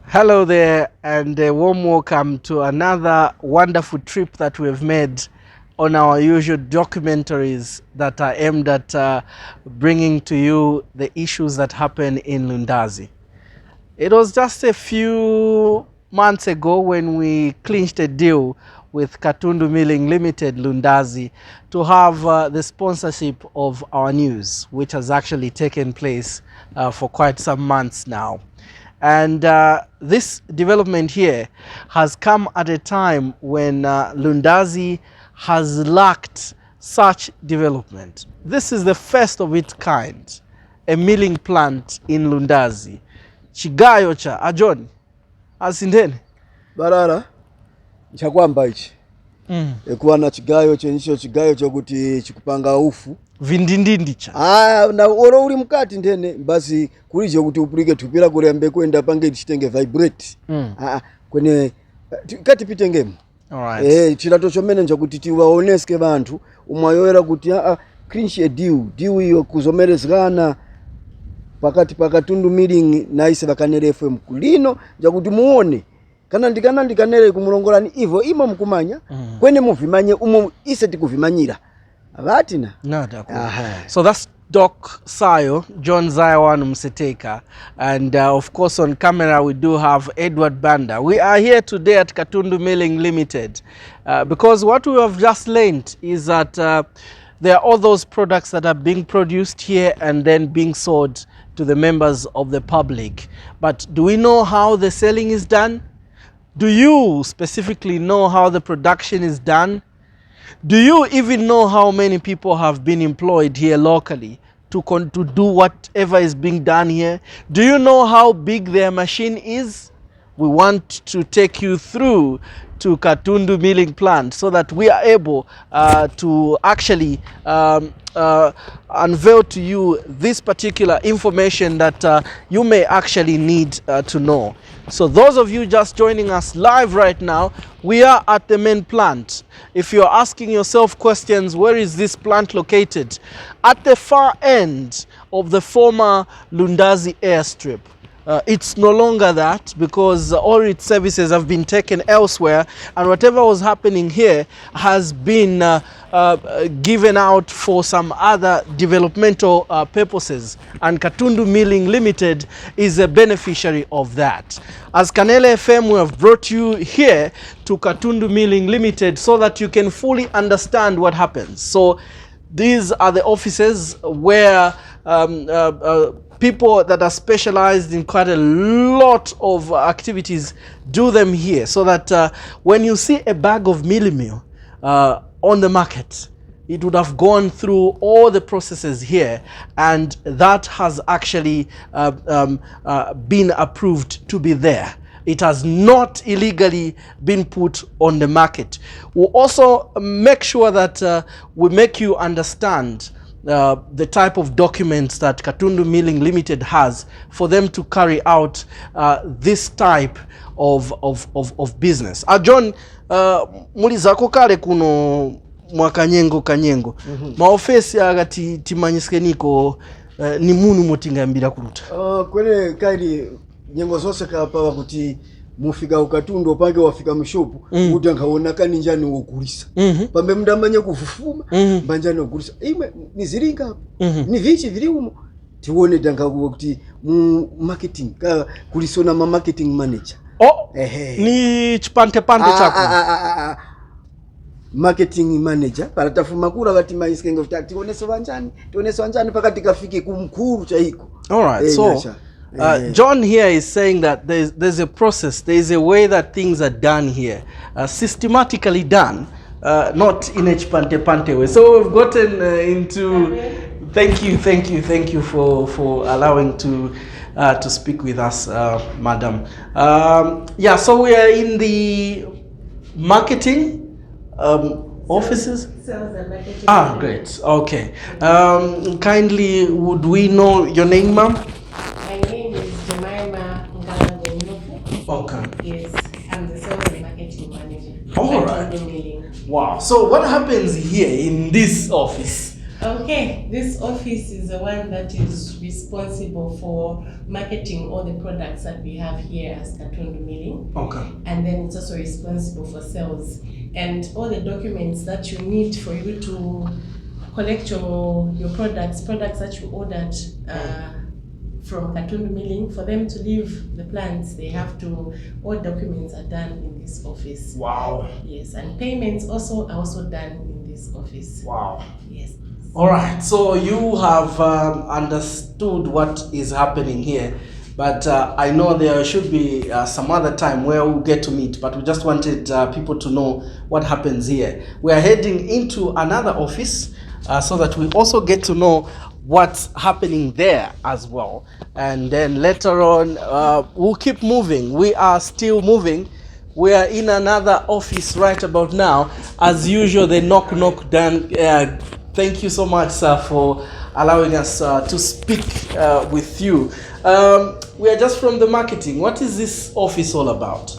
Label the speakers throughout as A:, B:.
A: Hello there, and a warm welcome to another wonderful trip that we've made on our usual documentaries that are aimed at bringing to you the issues that happen in Lundazi. It was just a few months ago when we clinched a deal with Katundu Milling Limited, Lundazi, to have the sponsorship of our news, which has actually taken place for quite some months now. And this development here has come at a time when Lundazi has lacked such development. This is the first of its kind, a milling plant in Lundazi. Chigayo cha Ajoni asindene
B: barara chakwamba ichi ekuwa na chigayo chenicho chigayo chokuti chikupanga ufu
A: vindindindi cha
B: na oro uli mkati ndene basi kulije kuti upulike tupira kule ambe kwenda pange chitenge vibrate kwene kati pitengemo.
A: Alright.
B: Chilato chomene njakuti tiwaoneske bantu umwayoera kuti clinch deal iyo kuzomerezana pakati pa Katundu Milling na ise bakanere FM kulino njakuti muone kana ndikanere kumulongolani ivo imo mkumanya kwene muvimanye umo ise tikuvimanyira abatina
A: nada. So that's Doc Sayo, John Zayawan Mseteka, and of course on camera we do have Edward Banda. We are here today at Katundu Milling Limited because what we have just learned is that there are all those products that are being produced here and then being sold to the members of the public. But do we know how the selling is done? Do you specifically know how the production is done? Do you even know how many people have been employed here locally to do whatever is being done here? Do you know how big their machine is? We want to take you through to Katundu Milling plant so that we are able to actually unveil to you this particular information that you may actually need to know. So those of you just joining us live right now, we are at the main plant. If you're asking yourself questions, where is this plant located? At the far end of the former Lundazi airstrip. It's no longer that because all its services have been taken elsewhere, and whatever was happening here has been given out for some other developmental purposes, and Katundu Milling Limited is a beneficiary of that. As Kanele FM, we have brought you here to Katundu Milling Limited so that you can fully understand what happens. So these are the offices where people that are specialized in quite a lot of activities do them here, so that when you see a bag of milling meal on the market, it would have gone through all the processes here, and that has actually been approved to be there. It has not illegally been put on the market. We'll also make sure that we make you understand the type of documents that Katundu Milling Limited has for them to carry out this type of business. John, mulizako kale kuno mwakanyengo kanyengo. Maofesi agati timanyisike niko ni munu motingambira kuruta.
B: Kwene kaili nyengo zose kapa kuti mufika ukatundu opange wafika mshopu kuti ankaona kani njani wokulisa pambe mndamanya kufufuma banjani wokulisa ime niziringa ni vichi vili umo tione danga kuti marketing kulisona ma marketing manager
A: ni chipante pante chako
B: marketing manager paratafuma kula kati maiskengo tioneso wanjani pakati kafike kumkuru cha hiko.
A: All right, so John here is saying that there's a process, there's a way that things are done here, systematically done, not in a chipante way. So we've gotten into, thank you for allowing to speak with us, madam. Yeah, so we are in the marketing offices.
C: Sales and marketing.
A: Great. Okay. Kindly, would we know your name, ma'am? Okay.
C: Yes, I'm the sales and marketing manager.
A: All right. Wow. So what happens here in this office?
C: Okay, this office is the one that is responsible for marketing all the products that we have here as Katundu Milling.
A: Okay.
C: And then it's also responsible for sales and all the documents that you need for you to collect your products that you ordered from Katundu Milling. For them to leave the plants, they have to, all documents are done in this office.
A: Wow.
C: Yes, and payments are also done in this office.
A: Wow.
C: Yes.
A: All right, so you have understood what is happening here, but I know there should be some other time where we'll get to meet, but we just wanted people to know what happens here. We are heading into another office so that we also get to know what's happening there as well. And then later on, we'll keep moving. We are still moving. We are in another office right about now. As usual, the knock done. Thank you so much, sir, for allowing us to speak with you. We are just from the marketing. What is this office all about?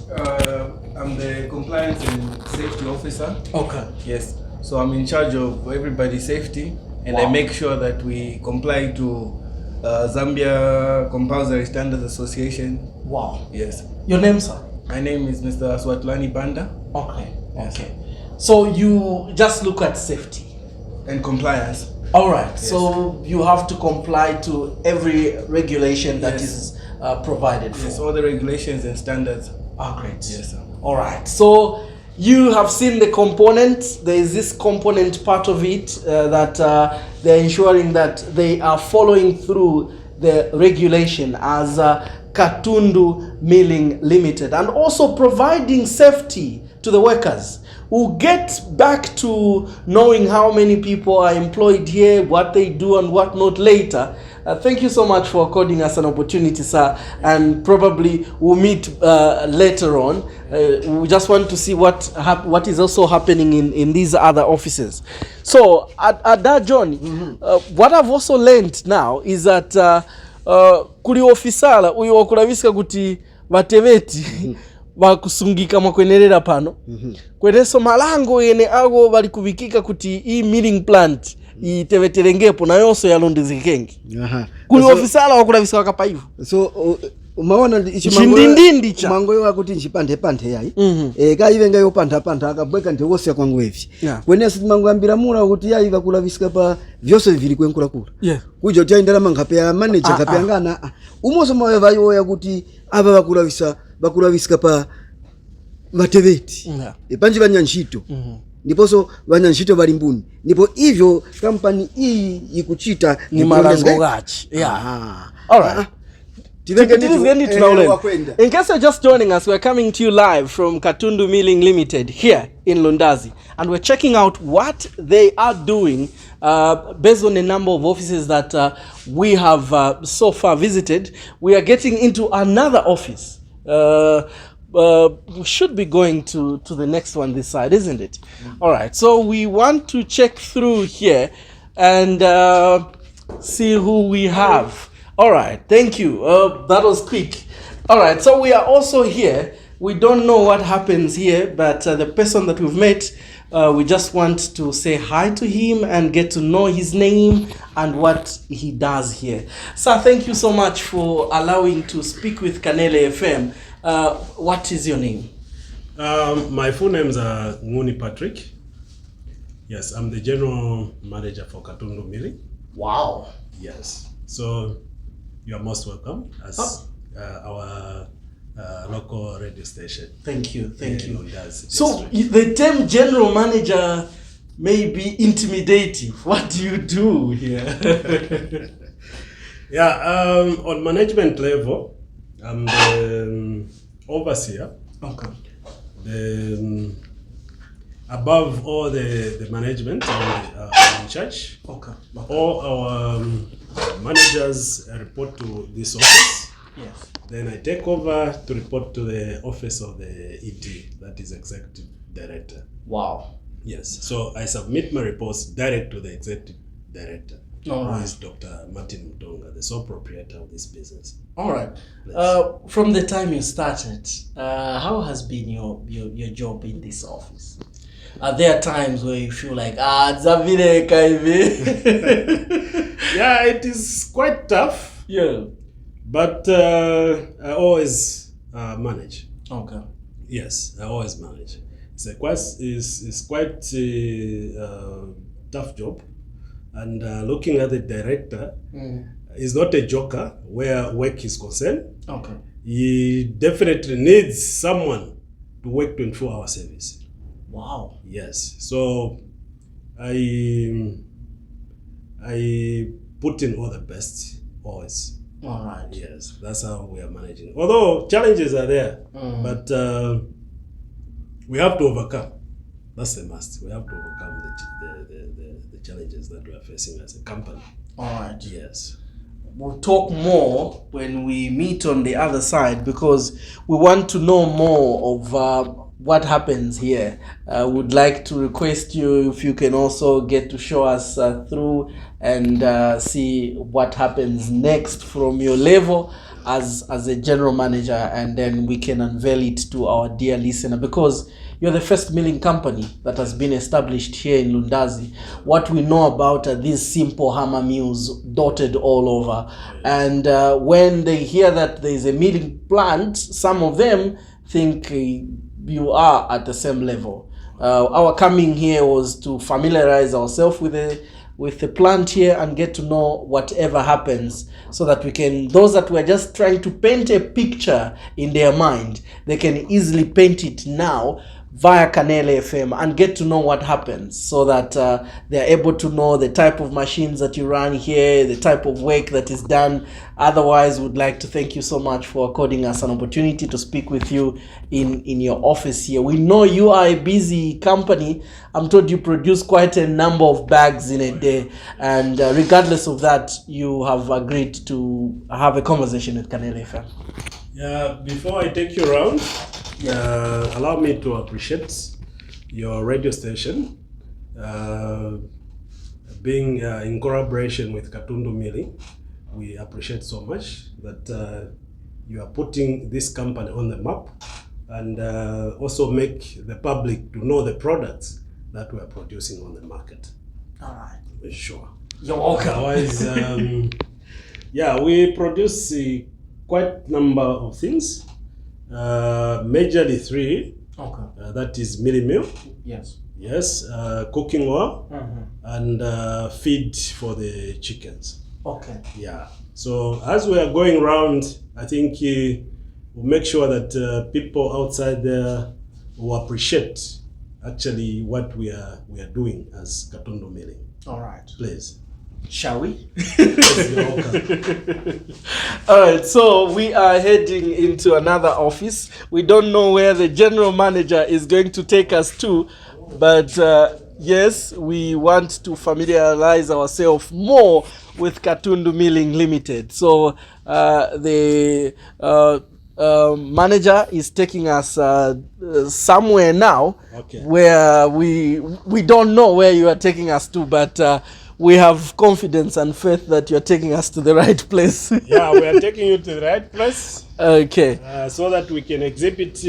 D: I'm the compliance and safety officer.
A: Okay.
D: Yes. So I'm in charge of everybody's safety, and
A: Wow.
D: I make sure that we comply to Zambia Compulsory Standards Association.
A: Wow.
D: Yes.
A: Your name, sir?
D: My name is Mr. Swatlani Banda.
A: Okay.
D: Yes.
A: Okay. So you just look at safety.
D: And compliance.
A: All right.
D: Yes.
A: So you have to comply to every regulation that
D: Yes.
A: is provided for.
D: Yes, all the regulations and standards.
A: Ah, great.
D: Yes, sir.
A: All right. So you have seen the components. There is this component part of it that they're ensuring that they are following through the regulation as Katundu Milling Limited, and also providing safety to the workers. We'll get back to knowing how many people are employed here, what they do and what not later. Thank you so much for according us an opportunity, sir, and probably we'll meet later on. We just want to see what is also happening in these other offices. So at that journey, what I've also learned now is that kuli ofisala uyo wakulabisika kuti vateveti vakusungika mwakwenerera pano kweneso malango yene ago bali kubikika kuti i milling plant iteveterengepo na yonso ya Lundazi kengi. Kuli ofisala wakulabisika wakapa hivyo.
B: So umaona
A: chindindindi cha
B: mango yo akuti nchipanthe yayi ka ivenga yo pantha akabweka ndiwosya kwangu evi kwene siti mango ambira mura kuti yayi vakulavisika pa vyose vili kwenkula kujo taindala mangape ya manager kape ngana umoso mawe vayo kuti aba vakulavisika pa vateveti panji vanyanchito ndiposo vanyanchito bali mbuni ndipo ivyo kampani hii ikuchita
A: ni malango gachi. All right. In case you're just joining us, we're coming to you live from Katundu Milling Limited here in Lundazi, and we're checking out what they are doing based on the number of offices that we have so far visited. We are getting into another office. We should be going to the next one this side, isn't it? All right, so we want to check through here and see who we have. All right, thank you. That was quick. All right, so we are also here. We don't know what happens here, but the person that we've met, we just want to say hi to him and get to know his name and what he does here. Sir, thank you so much for allowing to speak with Kanele FM. What is your name?
E: My full names are Nguni Patrick. Yes, I'm the general manager for Katundu Milling.
A: Wow.
E: Yes, so you are most welcome as our local radio station.
A: Thank you, thank you.
E: Lundazi
A: So
E: district.
A: the term general manager may be intimidating. What do you do here?
E: Yeah, on management level, I'm the overseer.
A: Okay.
E: Above all the management, I'm in charge.
A: Okay.
E: All our managers report to this office.
A: Yes.
E: Then I take over to report to the office of the ED, that is Executive Director.
A: Wow.
E: Yes. So I submit my reports direct to the Executive Director,
A: All
E: who
A: right.
E: is Dr Martine Mtonga, the sole proprietor of this business.
A: All right.
E: Yes.
A: From the time you started, how has been your job in this office? Are there times where you feel like, Zavile Kaivi?
E: Yeah, it is quite tough.
A: Yeah.
E: But I always manage.
A: Okay.
E: Yes, I always manage. It's quite a tough job. And looking at the director, is not a joker where work is concerned.
A: Okay.
E: He definitely needs someone to work 24-hour service.
A: Wow.
E: Yes. So I put in all the best always.
A: All right.
E: Yes, that's how we are managing. Although challenges are there, but we have to overcome. That's the must. We have to overcome the challenges that we are facing as a company.
A: All right.
E: Yes.
A: We'll talk more when we meet on the other side because we want to know more of what happens here. I would like to request you if you can also get to show us through and see what happens next from your level as a general manager, and then we can unveil it to our dear listener because you're the first milling company that has been established here in Lundazi. What we know about are these simple hammer mills dotted all over. And when they hear that there's a milling plant, some of them think you are at the same level. Our coming here was to familiarize ourselves with the plant here and get to know whatever happens so that we can, those that were just trying to paint a picture in their mind, they can easily paint it now via Kanele FM and get to know what happens so that they're able to know the type of machines that you run here, the type of work that is done. Otherwise, would like to thank you so much for according us an opportunity to speak with you in your office here. We know you are a busy company. I'm told you produce quite a number of bags in a day, and regardless of that, you have agreed to have a conversation with Kanele FM.
E: Yeah, before I take you around, allow me to appreciate your radio station being in collaboration with Katundu Milling. We appreciate so much that you are putting this company on the map and also make the public to know the products that we are producing on the market.
A: All right.
E: Sure.
A: You're welcome.
E: Otherwise, yeah, we produce quite number of things. Majorly 3.
A: Okay.
E: That is milling mill.
A: Yes.
E: Yes. Cooking oil and feed for the chickens.
A: Okay.
E: Yeah. So as we are going around, I think we'll make sure that people outside there will appreciate actually what we are doing as Katundu Milling.
A: All right.
E: Please.
A: Shall we? All right, so we are heading into another office. We don't know where the general manager is going to take us to, but yes, we want to familiarize ourselves more with Katundu Milling Limited. So the manager is taking us somewhere now, where we don't know where you are taking us to, but we have confidence and faith that you're taking us to the right place.
E: Yeah, we are taking you to the right place.
A: Okay.
E: So that we can exhibit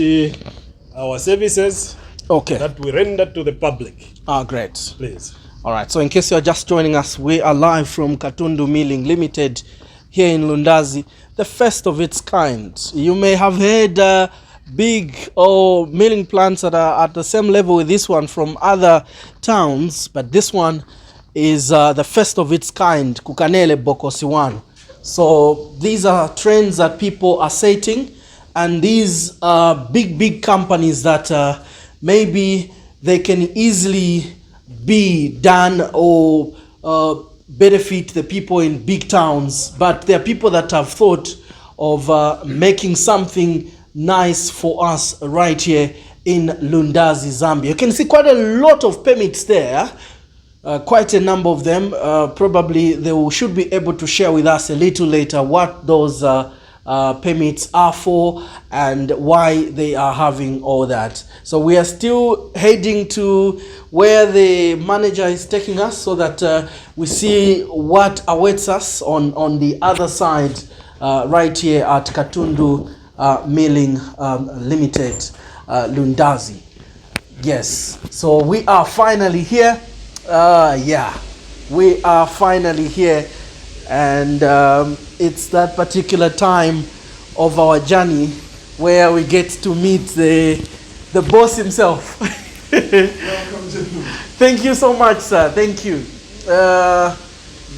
E: our services that we render to the public.
A: Great.
E: Please.
A: All right. So in case you're just joining us, we are live from Katundu Milling Limited here in Lundazi, the first of its kind. You may have heard big milling plants that are at the same level with this one from other towns, but this one is the first of its kind, Kukanele Bokosiwan. So these are trends that people are setting, and these are big companies that maybe they can easily be done or benefit the people in big towns, but there are people that have thought of making something nice for us right here in Lundazi, Zambia. You can see quite a lot of permits there. Quite a number of them. Probably they should be able to share with us a little later what those permits are for and why they are having all that. So we are still heading to where the manager is taking us so that we see what awaits us on the other side right here at Katundu Milling Limited, Lundazi. Yes, so we are finally here. Yeah, we are finally here, and it's that particular time of our journey where we get to meet the boss himself.
F: Welcome, gentlemen.
A: Thank you so much, sir. Thank you.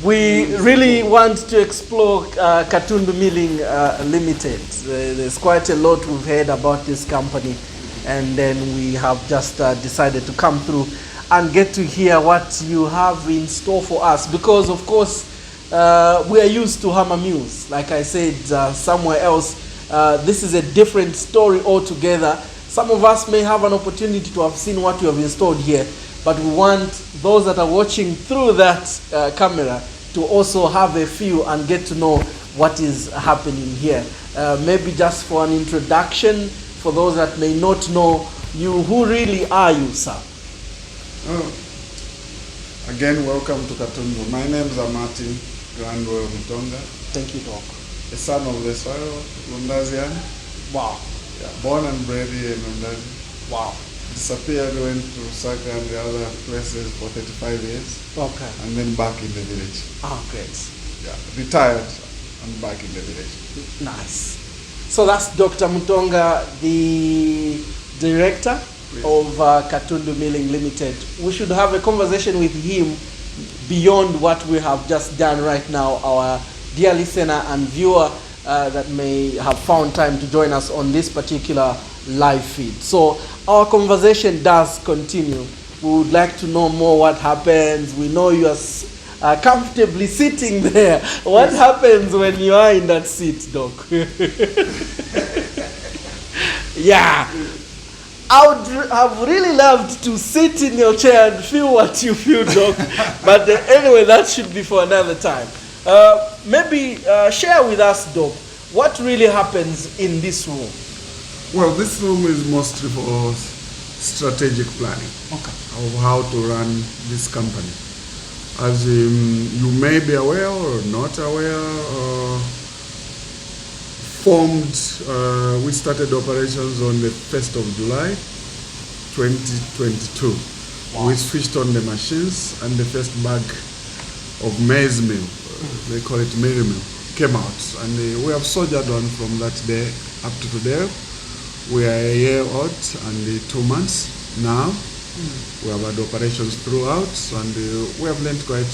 A: We really want to explore Katundu Milling Limited. There's quite a lot we've heard about this company, and then we have just decided to come through and get to hear what you have in store for us. Because, of course, we are used to hammer mills. Like I said somewhere else, this is a different story altogether. Some of us may have an opportunity to have seen what you have installed here, but we want those that are watching through that camera to also have a feel and get to know what is happening here. Maybe just for an introduction, for those that may not know you, who really are you, sir?
F: Again, welcome to Katundu. My name is Martine Mtonga,
A: Thank you, Doc.
F: a son of the soil, Lundazi.
A: Wow,
F: Yeah, born and bred here in Lundazi.
A: wow.
F: Disappeared, went to Saka and the other places for 35 years,
A: Okay.
F: and then back in the village.
A: Ah, great.
F: Yeah, retired and back in the village.
A: Nice. So that's Dr. Mtonga, the director of Katundu Milling Limited. We should have a conversation with him beyond what we have just done right now. Our dear listener and viewer that may have found time to join us on this particular live feed. So our conversation does continue. We would like to know more what happens. We know you are comfortably sitting there. What happens when you are in that seat, Doc? Yeah. I would have really loved to sit in your chair and feel what you feel, Doc. But anyway, that should be for another time. Maybe share with us, Doc, what really happens in this room?
F: Well, this room is mostly for strategic planning.
A: Okay.
F: Of how to run this company. As you may be aware or not aware, we started operations on the 1st of July 2022.
A: Wow.
F: We switched on the machines and the first bag of maize meal, they call it maize meal, came out. And we have soldiered on from that day up to today. We are a year old and 2 months now. We have had operations throughout, and we have learned quite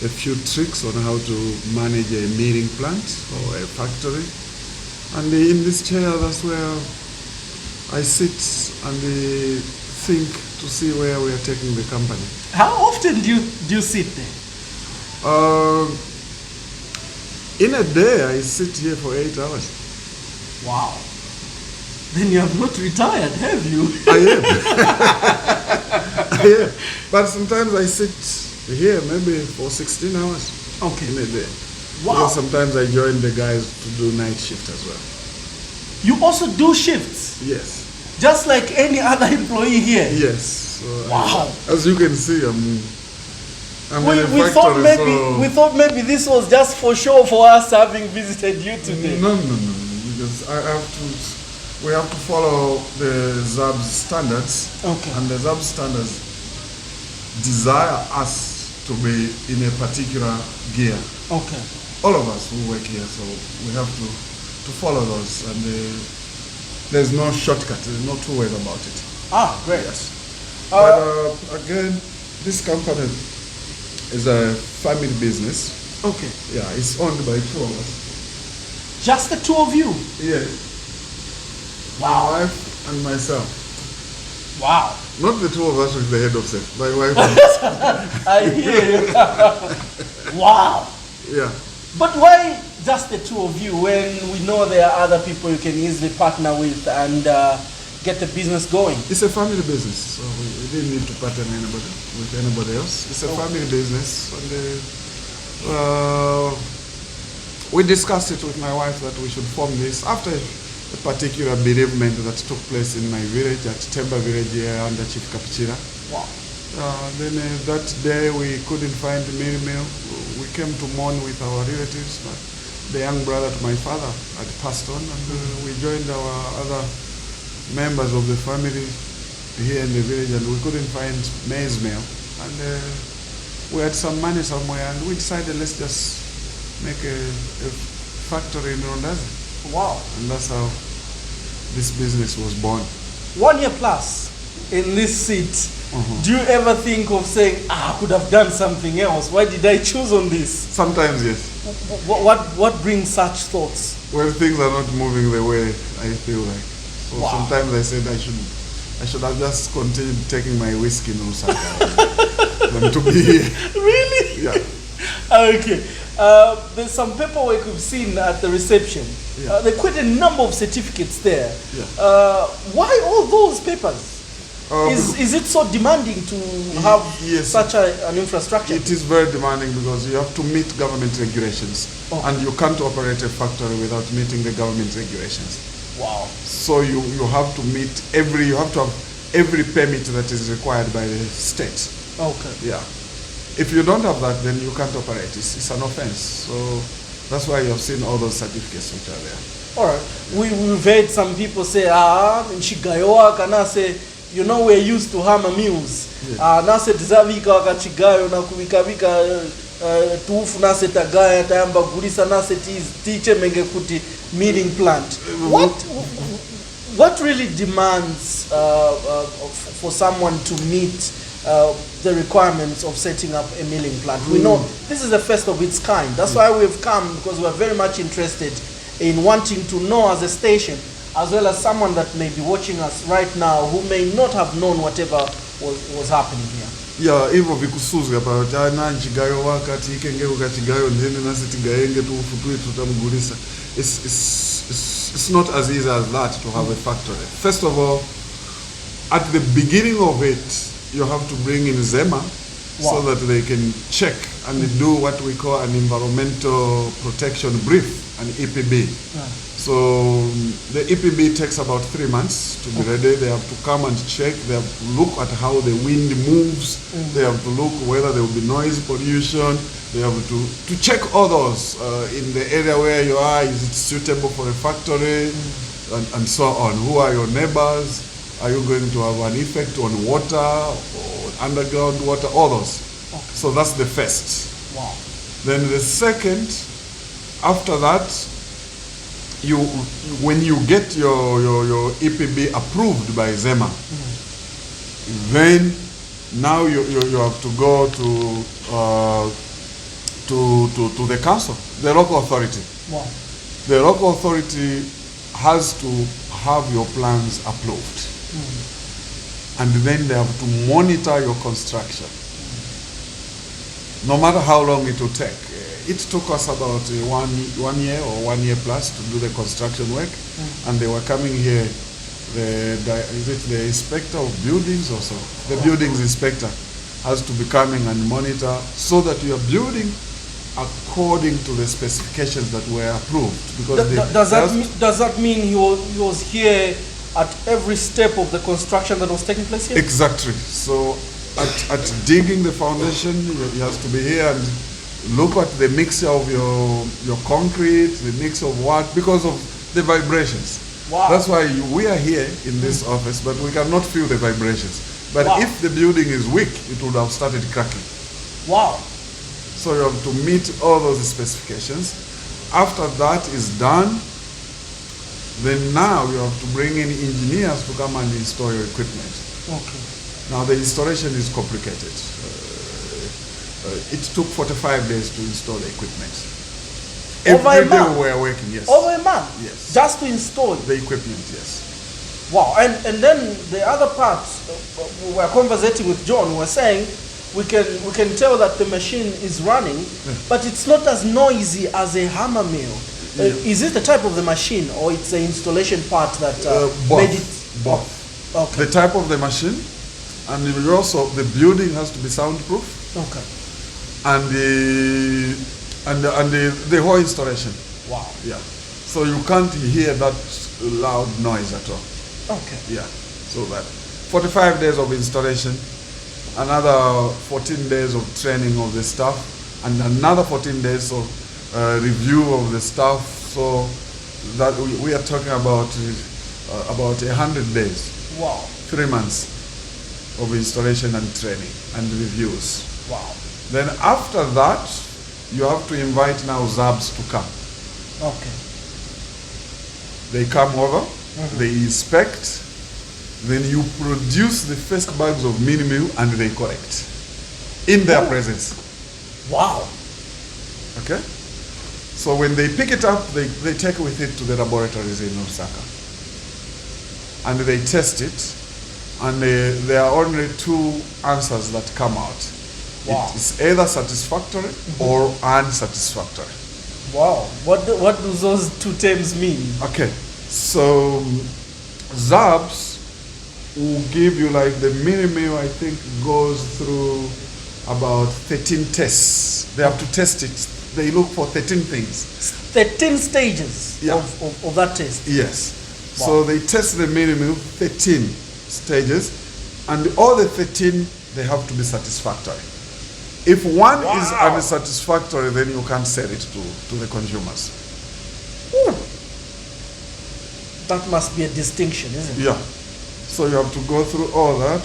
F: a few tricks on how to manage a milling plant or a factory. And in this chair, that's where I sit and think to see where we are taking the company.
A: How often do you sit there?
F: In a day, I sit here for 8 hours.
A: Wow. Then you have not retired, have you?
F: I am. I am. But sometimes I sit here maybe for 16 hours
A: Okay.
F: in a day.
A: Wow.
F: Because sometimes I join the guys to do night shift as well.
A: You also do shifts,
F: Yes.
A: just like any other employee here.
F: Yes. So
A: Wow.
F: as you can see, I'm in a
A: We thought
F: factory.
A: maybe this was just for show for us having visited you today.
F: No, because we have to follow the ZAB's standards.
A: Okay.
F: And the ZAB standards desire us to be in a particular gear.
A: Okay.
F: All of us who work here, so we have to follow those. And there's no shortcut, there's no two ways about it.
A: Ah, great.
F: Yes. But again, this company is a family business.
A: Okay.
F: Yeah, it's owned by 2 of us.
A: Just the two of you?
F: Yeah.
A: Wow.
F: My wife and myself.
A: Wow.
F: Not the 2 of us with the head of set. My wife.
A: I hear you. Wow.
F: Yeah.
A: But why just the two of you when we know there are other people you can easily partner with and get the business going?
F: It's a family business, so we didn't need to partner with anybody else. It's a family business, and we discussed it with my wife that we should form this after a particular bereavement that took place in my village, at Temba village here under Chief Kapichira.
A: Wow.
F: Then that day we couldn't find the mill. We came to mourn with our relatives, but the young brother to my father had passed on, and we joined our other members of the family here in the village, and we couldn't find maize meal. And we had some money somewhere, and we decided let's just make a factory in Lundazi.
A: Wow.
F: And that's how this business was born.
A: 1 year plus in this seat. Do you ever think of saying, I could have done something else? Why did I choose on this?
F: Sometimes, yes.
A: What brings such thoughts?
F: Well, things are not moving the way I feel like. So
A: Wow.
F: sometimes I said I should have just continued taking my whiskey in Osaka than to be here.
A: Really?
F: Yeah.
A: Okay. There's some paperwork we've seen at the reception.
F: Yeah.
A: There are quite a number of certificates there.
F: Yeah.
A: Why all those papers? Is it so demanding to have
F: yes,
A: such an infrastructure?
F: It is very demanding because you have to meet government regulations.
A: Okay.
F: And you can't operate a factory without meeting the government regulations.
A: Wow.
F: So you have to meet you have to have every permit that is required by the state.
A: Okay.
F: Yeah. If you don't have that, then you can't operate. It's an offense. So that's why you have seen all those certificates which are there.
A: All right. We've heard some people say, in Chigayo, can say, you know, we're used to hammer mills. Nase tizavika wakachigayo na kubikabika tufu nase tagaya tayamba gulisa nase tiche menge kuti milling plant. What really demands for someone to meet the requirements of setting up a milling plant? We know this is the first of its kind. That's why we've come, because we're very much interested in wanting to know as a station, as well as someone that may be watching us right now who may not have known whatever was happening here.
F: Yeah, hivyo vikusuzga pa jana nchigayo wakati ikengeko kachigayo ndene nasi tigayenge tu ufutui tutamgulisa. It's not as easy as that to have a factory. First of all, at the beginning of it, you have to bring in Zema so that they can check and do what we call an environmental protection brief, an EPB. So the EPB takes about 3 months to be ready. They have to come and check. They have to look at how the wind moves. They have to look whether there will be noise pollution. They have to check all those in the area where you are. Is it suitable for a factory, and so on? Who are your neighbors? Are you going to have an effect on water or underground water? All those. So that's the first.
A: Wow.
F: Then the second, after that, when you get your EPB approved by Zema, then now you have to go to the council, the local authority.
A: Wow.
F: The local authority has to have your plans approved. And then they have to monitor your construction. No matter how long it will take. It took us about 1 year or 1 year plus to do the construction work. And they were coming here, is it the inspector of buildings or so? The buildings inspector has to be coming and monitor so that you are building according to the specifications that were approved. Because
A: does that mean he was here at every step of the construction that was taking place here?
F: Exactly. So at digging the foundation, he has to be here and look at the mixture of your concrete, the mix of what, because of the vibrations.
A: Wow.
F: That's why we are here in this office, but we cannot feel the vibrations. But if the building is weak, it would have started cracking.
A: Wow.
F: So you have to meet all those specifications. After that is done, then now you have to bring in engineers to come and install your equipment.
A: Okay.
F: Now the installation is complicated. It took 45 days to install the equipment. Every day we were working, yes.
A: Over a month?
F: Yes.
A: Just to install
F: the equipment, yes.
A: Wow. And then the other part, we were conversating with John, we were saying we can tell that the machine is running, but it's not as noisy as a hammer mill. Is it the type of the machine, or it's the installation part that made it?
F: Both.
A: Okay.
F: The type of the machine, and also the building has to be soundproof.
A: Okay.
F: And the whole installation.
A: Wow.
F: Yeah. So you can't hear that loud noise at all.
A: Okay.
F: Yeah. So that 45 days of installation, another 14 days of training of the staff, and another 14 days of review of the staff. So that we are talking about 100 days.
A: Wow.
F: 3 months. of installation and training and reviews.
A: Wow.
F: Then after that, you have to invite now ZABs to come.
A: Okay.
F: They come over, they inspect, then you produce the first bags of mini meal and they correct in their presence.
A: Wow.
F: Okay? So when they pick it up, they take with it to the laboratories in Osaka. And they test it, and there are only two answers that come out.
A: Wow.
F: It is either satisfactory or unsatisfactory.
A: Wow. What do those two terms mean?
F: Okay, so ZABs will give you like the mini meal, I think, goes through about 13 tests. They have to test it. They look for 13 things.
A: 13 stages
F: Yeah.
A: of that test.
F: Yes.
A: Wow.
F: So they test the mini meal, 13 stages, and all the 13, they have to be satisfactory. If one is unsatisfactory, then you can't sell it to the consumers.
A: Ooh. That must be a distinction, isn't it?
F: Yeah. So you have to go through all that.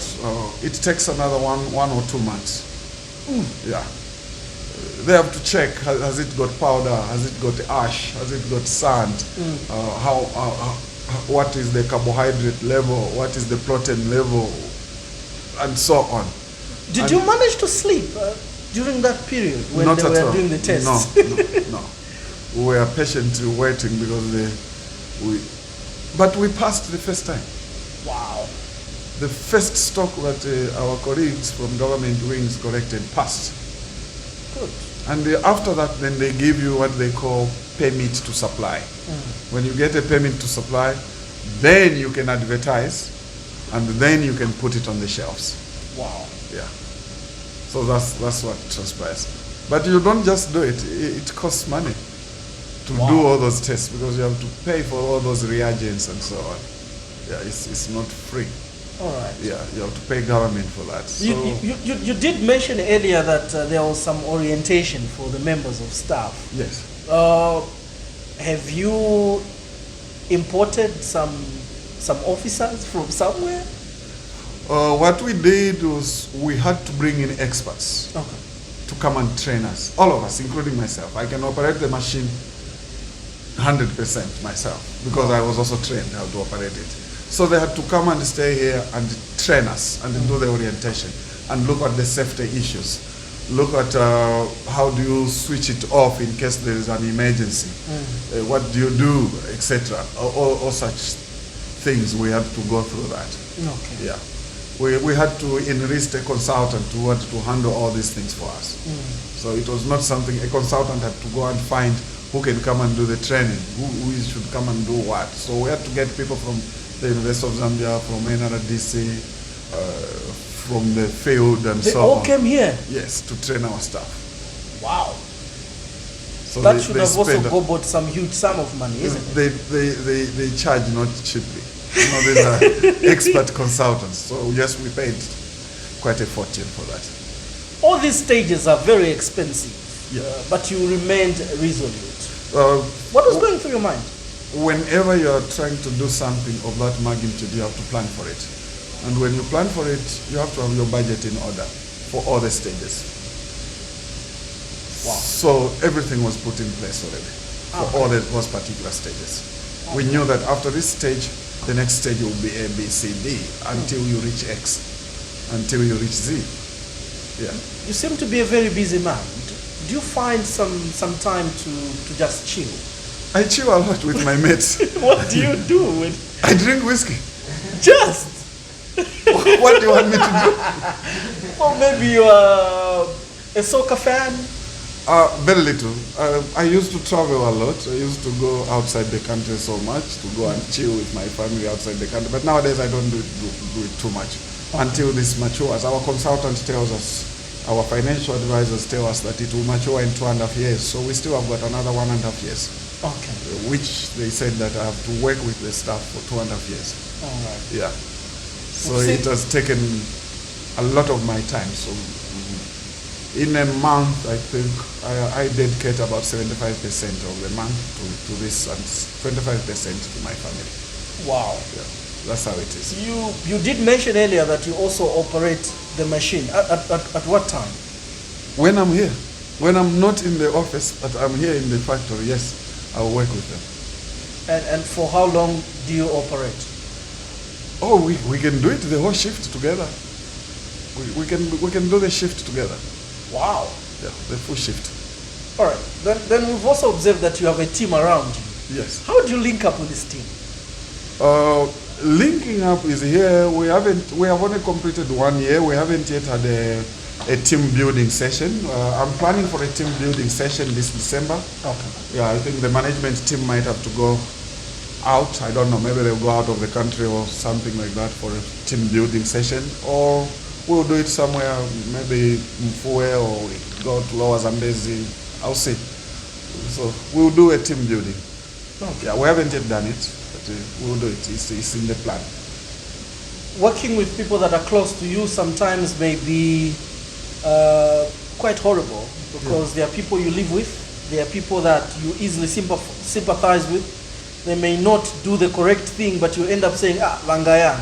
F: It takes another one or 2 months. Yeah. They have to check, has it got powder, has it got ash, has it got sand, what is the carbohydrate level, what is the protein level, and so on.
A: Did you manage to sleep during that period when
F: Not
A: they
F: at
A: were
F: all.
A: doing the tests?
F: No. We were patiently waiting because but we passed the first time.
A: Wow.
F: The first stock that our colleagues from government wings collected passed.
A: Good.
F: And after that, then they give you what they call permit to supply. When you get a permit to supply, then you can advertise, and then you can put it on the shelves.
A: Wow.
F: Yeah. So that's what transpires. But you don't just do it. It costs money to do all those tests because you have to pay for all those reagents and so on. Yeah, it's not free.
A: All right.
F: Yeah, you have to pay government for that. So
A: You did mention earlier that there was some orientation for the members of staff.
F: yes.
A: Have you imported some officers from somewhere?
F: What we did was we had to bring in experts
A: Okay.
F: to come and train us, all of us, including myself. I can operate the machine 100% myself because I was also trained how to operate it. So they had to come and stay here and train us and do the orientation and look at the safety issues. Look at how do you switch it off in case there is an emergency. What do you do, etc. All such things we had to go through that.
A: Okay.
F: Yeah. We had to enlist a consultant to handle all these things for us. So it was not something a consultant had to go and find who can come and do the training, who should come and do what. So we had to get people from the University of Zambia, from NRDC, from the field and
A: They
F: so
A: all
F: on.
A: came here.
F: Yes, to train our staff.
A: Wow.
F: So
A: That should have also
F: spend-
A: gobbled some huge sum of money, isn't it?
F: They charge not cheaply. You know, these are expert consultants. So yes, we paid quite a fortune for that.
A: All these stages are very expensive,
F: Yeah.
A: but you remained resolute. What was going through your mind?
F: Whenever you are trying to do something of that magnitude, you have to plan for it. And when you plan for it, you have to have your budget in order for all the stages.
A: Wow.
F: So everything was put in place already for all those particular stages. We knew that after this stage, the next stage will be A, B, C, D until you reach X, until you reach Z. Yeah.
A: You seem to be a very busy man. Do you find some time to just chill?
F: I chill a lot with my mates.
A: What do you do?
F: I drink whiskey.
A: Just?
F: What do you want me to do?
A: Well, maybe you are a soccer fan?
F: Very little. I used to travel a lot. I used to go outside the country so much, to go and chill with my family outside the country. But nowadays I don't do it too much until this matures. Our consultant tells us, our financial advisors tell us that it will mature in 2.5 years. So we still have got another 1.5 years.
A: Okay.
F: Which they said that I have to work with the staff for 2.5 years.
A: All right.
F: Yeah. So
A: See-
F: it has taken a lot of my time. So in a month, I think I dedicate about 75% of the month to this and 25% to my family.
A: Wow.
F: Yeah. That's how it is.
A: You did mention earlier that you also operate the machine. At what time?
F: When I'm here, when I'm not in the office, but I'm here in the factory, yes, I'll work with them.
A: And for how long do you operate?
F: Oh, we can do it the whole shift together. We can do the shift together.
A: Wow.
F: Yeah, the full shift.
A: All right. Then we've also observed that you have a team around you.
F: Yes.
A: How do you link up with this team?
F: Linking up is here. We have only completed 1 year. We haven't yet had a team building session. I'm planning for a team building session this December.
A: Okay.
F: Yeah, I think the management team might have to go out. I don't know, maybe they'll go out of the country or something like that for a team building session, or we'll do it somewhere, maybe Mfue, or we go to Lower Zambezi. I'll see. So we'll do a team building.
A: Okay.
F: Yeah, we haven't yet done it, but we'll do it. It's in the plan.
A: Working with people that are close to you sometimes may be quite horrible, because there are people you live with, there are people that you easily sympathize with. They may not do the correct thing, but you end up saying, Langayang.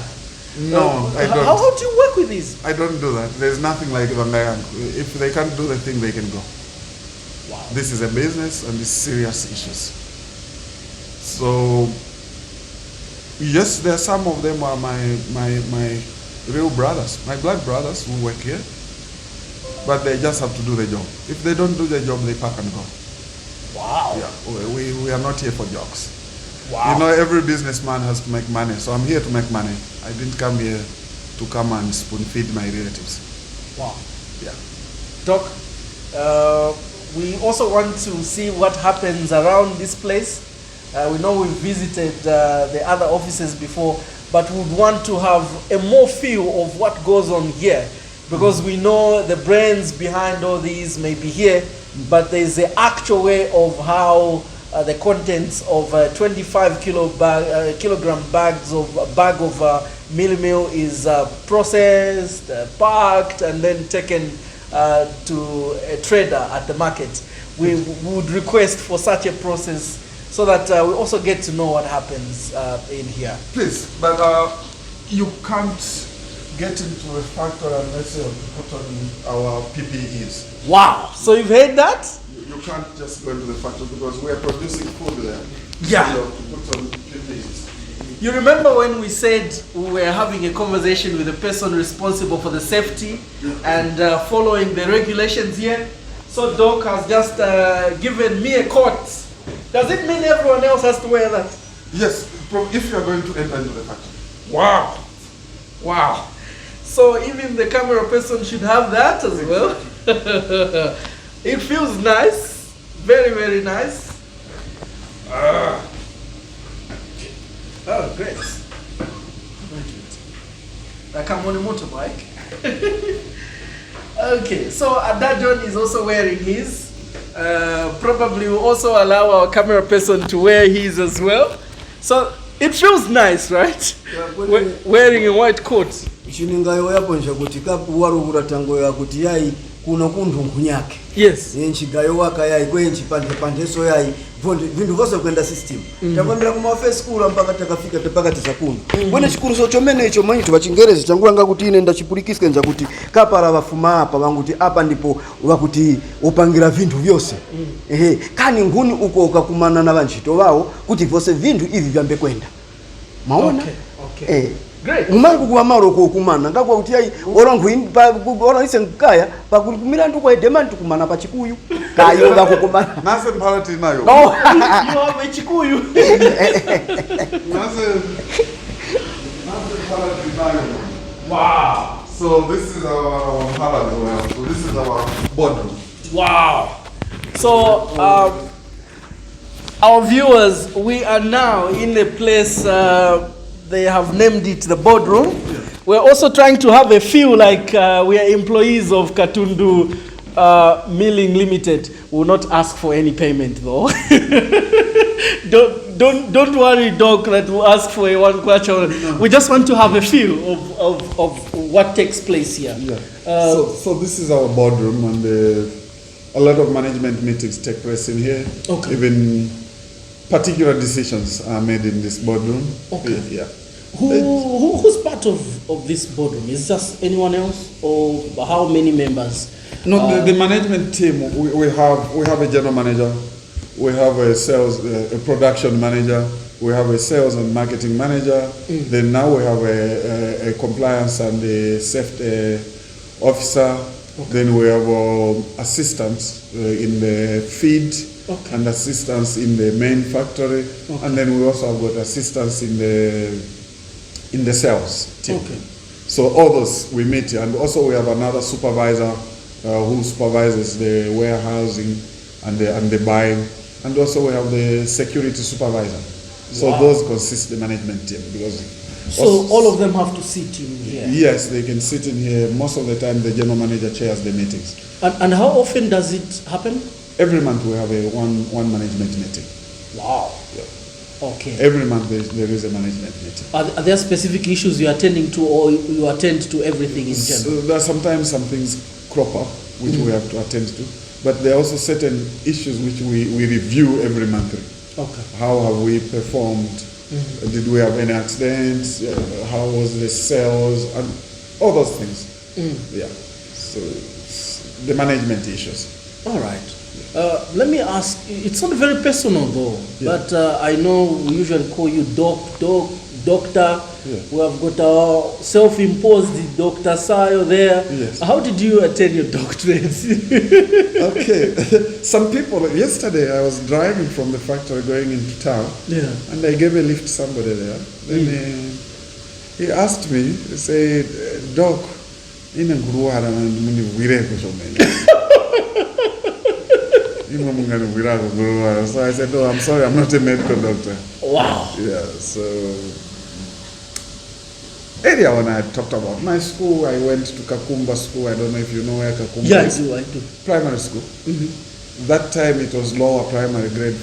F: No, I don't.
A: How do you work with these?
F: I don't do that. There's nothing like Vangayang. If they can't do the thing, they can go.
A: Wow.
F: This is a business and it's serious issues. So, yes, there are some of them are my real brothers, my blood brothers who work here, but they just have to do the job. If they don't do the job, they pack and go.
A: Wow.
F: Yeah, we are not here for jokes.
A: Wow.
F: You know, every businessman has to make money, so I'm here to make money. I didn't come here to come and spoon feed my relatives.
A: Wow.
F: Yeah.
A: Doc, we also want to see what happens around this place. We know we've visited the other offices before, but we would want to have a more feel of what goes on here, because we know the brains behind all these may be here, but there's the actual way of how the contents of 25 kilogram bags of a bag of mealie meal is processed, packed, and then taken to a trader at the market. We would request for such a process so that we also get to know what happens in here.
F: Please, but you can't get into a factory unless you put on our PPEs.
A: Wow! So you've heard that?
F: You can't just go into the factory because we are producing food there.
A: Yeah.
F: So you have to put on PPEs.
A: You remember when we said we were having a conversation with the person responsible for the safety and following the regulations here? So Doc has just given me a coat. Does it mean everyone else has to wear that?
F: Yes, if you are going to enter into the factory.
A: Wow. Wow. So even the camera person should have that as well. It feels nice. Very, very nice. Oh, great. Like I'm on a motorbike. Okay, so Adajon is also wearing his. Probably will also allow our camera person to wear his as well. So it feels nice, right? Wearing a white coat.
B: Chiningayo yapo nchakuti kapu warugura tango ya kuti yai kuno kundu nkunyake.
A: Yes.
B: Nchigayo waka yai kwenchi pande so yai vindu vose kwenda system. Takwambira kuma office kula mpaka takafika mpaka tisakunu. Bwana chikuru so chomene icho manyi tuba chingerezi changulanga kuti ine ndachipulikiska nja kuti kapala bafuma apa banguti apa ndipo wakuti upangira vindu vyose. Kani nguni uko ukakumana na banchito wao kuti vose vindu hivi vyambe kwenda. Maona?
A: Okay. Great.
B: Umangu kuwa maro kumana ngakwa kuti ai orangu ora ise nkaya pakulikumira ndu kwa demand kumana pa chikuyu kayo ngakukumana
F: Nase mpalati nayo.
B: No.
A: You have a chikuyu.
F: Nase mpalati nayo.
A: Wow.
F: So this is our mpalati. So this is our boardroom.
A: Wow. So our viewers, we are now in a place they have named it the boardroom. Yeah. We're also trying to have a feel like we are employees of Katundu Milling Limited. We will not ask for any payment though. Don't worry, Doc, that we'll ask for a one kwacha. No. We just want to have a feel of what takes place here.
F: Yeah. So this is our boardroom, and a lot of management meetings take place in here. Okay. Even particular decisions are made in this boardroom.
A: Okay.
F: Yeah.
A: Who's part of this boardroom? Is it just anyone else, or how many members?
F: No, the management team, we have a general manager, we have a sales, a production manager, we have a sales and marketing manager, then now we have a compliance and a safety officer, then we have assistants in the feed, and assistants in the main factory, and then we also have got assistants in the sales team. So all those we meet, and also we have another supervisor who supervises the warehousing and the buying, and also we have the security supervisor. So those consist the management team. Because
A: so all of them have to sit in here?
F: Yes, they can sit in here. Most of the time the general manager chairs the meetings.
A: And how often does it happen?
F: Every month we have a one management meeting.
A: Wow.
F: Yeah.
A: Okay.
F: Every month there is a management meeting.
A: Are there specific issues you're attending to, or you attend to everything in general?
F: So there are sometimes some things crop up which we have to attend to, but there are also certain issues which we review every month. How have we performed? Did we have any accidents? How was the sales? And all those things. Yeah. So the management issues.
A: All right. Let me ask, it's not very personal though, but I know we usually call you doctor. We have got our self-imposed Dr. Sayo there.
F: Yes.
A: How did you attain your doctorate?
F: Okay. Some people, yesterday I was driving from the factory going into town, and I gave a lift to somebody there. Then he asked me, he said, Doc, so I said, oh, I'm sorry, I'm not a medical doctor.
A: Wow.
F: Yeah, so earlier when I talked about my school, I went to Kakumba School. I don't know if you know where Kakumba is.
A: I do.
F: Primary school. That time it was lower primary, grade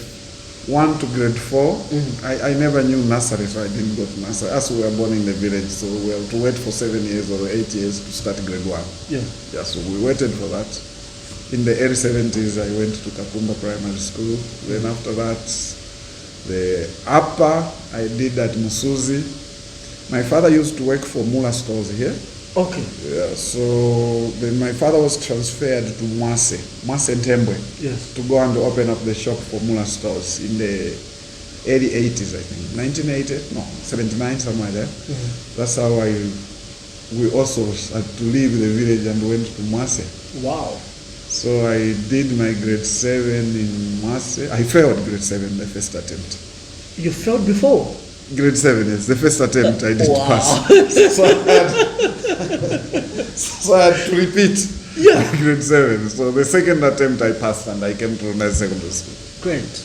F: 1 to grade 4. I never knew nursery, so I didn't go to nursery. As we were born in the village, so we had to wait for 7 years or 8 years to start grade 1. Yeah, so we waited for that. In the early 70s, I went to Kakumba Primary School. Then after that, the upper, I did at Musuzi. My father used to work for Mula stores here.
A: Okay.
F: Yeah, so then my father was transferred to Mwase Ntembwe, to go and open up the shop for Mula stores in the early 80s, I think. 1980? No, 79, somewhere there. That's how we also had to leave the village and went to Mwase.
A: Wow.
F: So I did my grade 7 in Mwase. I failed grade 7, the first attempt.
A: You failed before?
F: Grade 7, yes. The first attempt I did pass. So I had to repeat grade 7. So the second attempt I passed and I came to Lundazi Secondary School.
A: Great.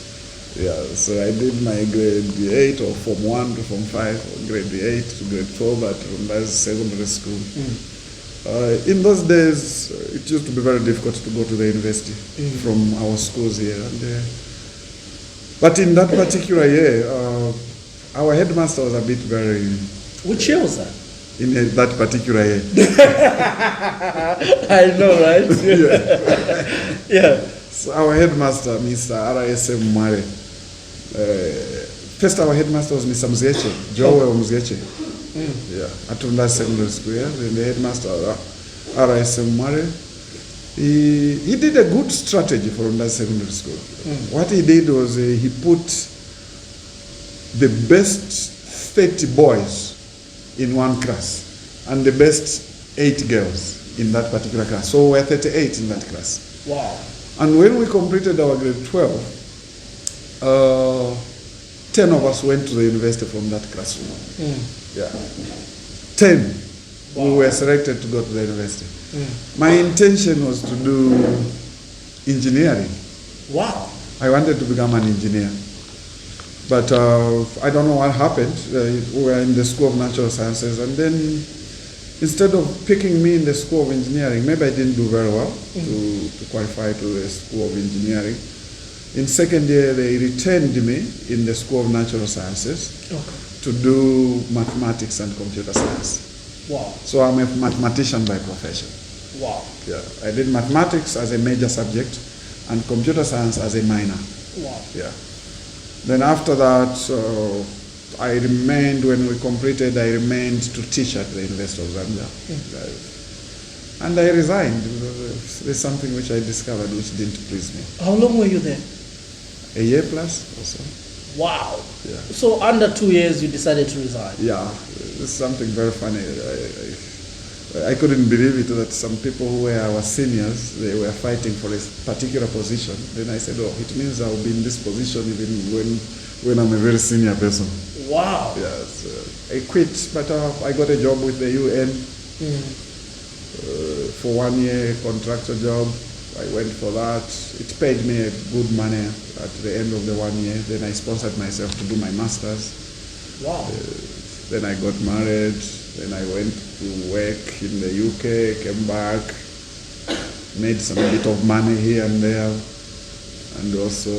F: Yeah, so I did my grade 8 or Form 1 to Form 5, or grade 8 to grade 12 at Lundazi Secondary School. In those days, it used to be very difficult to go to the university from our schools here. And, but in that particular year, our headmaster was a bit very...
A: Which year was that?
F: In that particular year.
A: I know, right? Yeah.
F: So our headmaster, Mr. R.S.M. Mare, first our headmaster was Mr. Mzieche, Joel Mzieche. Yeah, at Lundazi Secondary School. Yeah. Then the headmaster, R.S.M. Mare, he did a good strategy for Lundazi Secondary School. What he did was he put the best 30 boys in one class and the best 8 girls in that particular class. So we're 38 in that class.
A: Wow. And
F: when we completed our grade 12, 10 of us went to the university from that classroom. Yeah. 10. Wow. We were selected to go to the university. My intention was to do engineering.
A: Wow.
F: I wanted to become an engineer. But I don't know what happened. We were in the School of Natural Sciences, and then instead of picking me in the School of Engineering, maybe I didn't do very well to qualify to the School of Engineering. In second year, they retained me in the School of Natural Sciences to do mathematics and computer science.
A: Wow.
F: So I'm a mathematician by profession.
A: Wow.
F: Yeah. I did mathematics as a major subject and computer science as a minor.
A: Wow.
F: Yeah. Then after that, I remained, when we completed, I remained to teach at the University of Zambia. And I resigned because there's something which I discovered which didn't please me.
A: How long were you there?
F: A year plus or so.
A: Wow.
F: Yeah.
A: So under 2 years you decided to resign.
F: Yeah, it's something very funny. I couldn't believe it that some people who were our seniors, they were fighting for a particular position. Then I said, oh, it means I'll be in this position even when I'm a very senior person.
A: Wow.
F: Yes, I quit, but I got a job with the UN for 1 year, contractor job. I went for that. It paid me a good money at the end of the 1 year. Then I sponsored myself to do my master's.
A: Wow.
F: Then I got married. Then I went to work in the UK, came back, made some bit of money here and there, and also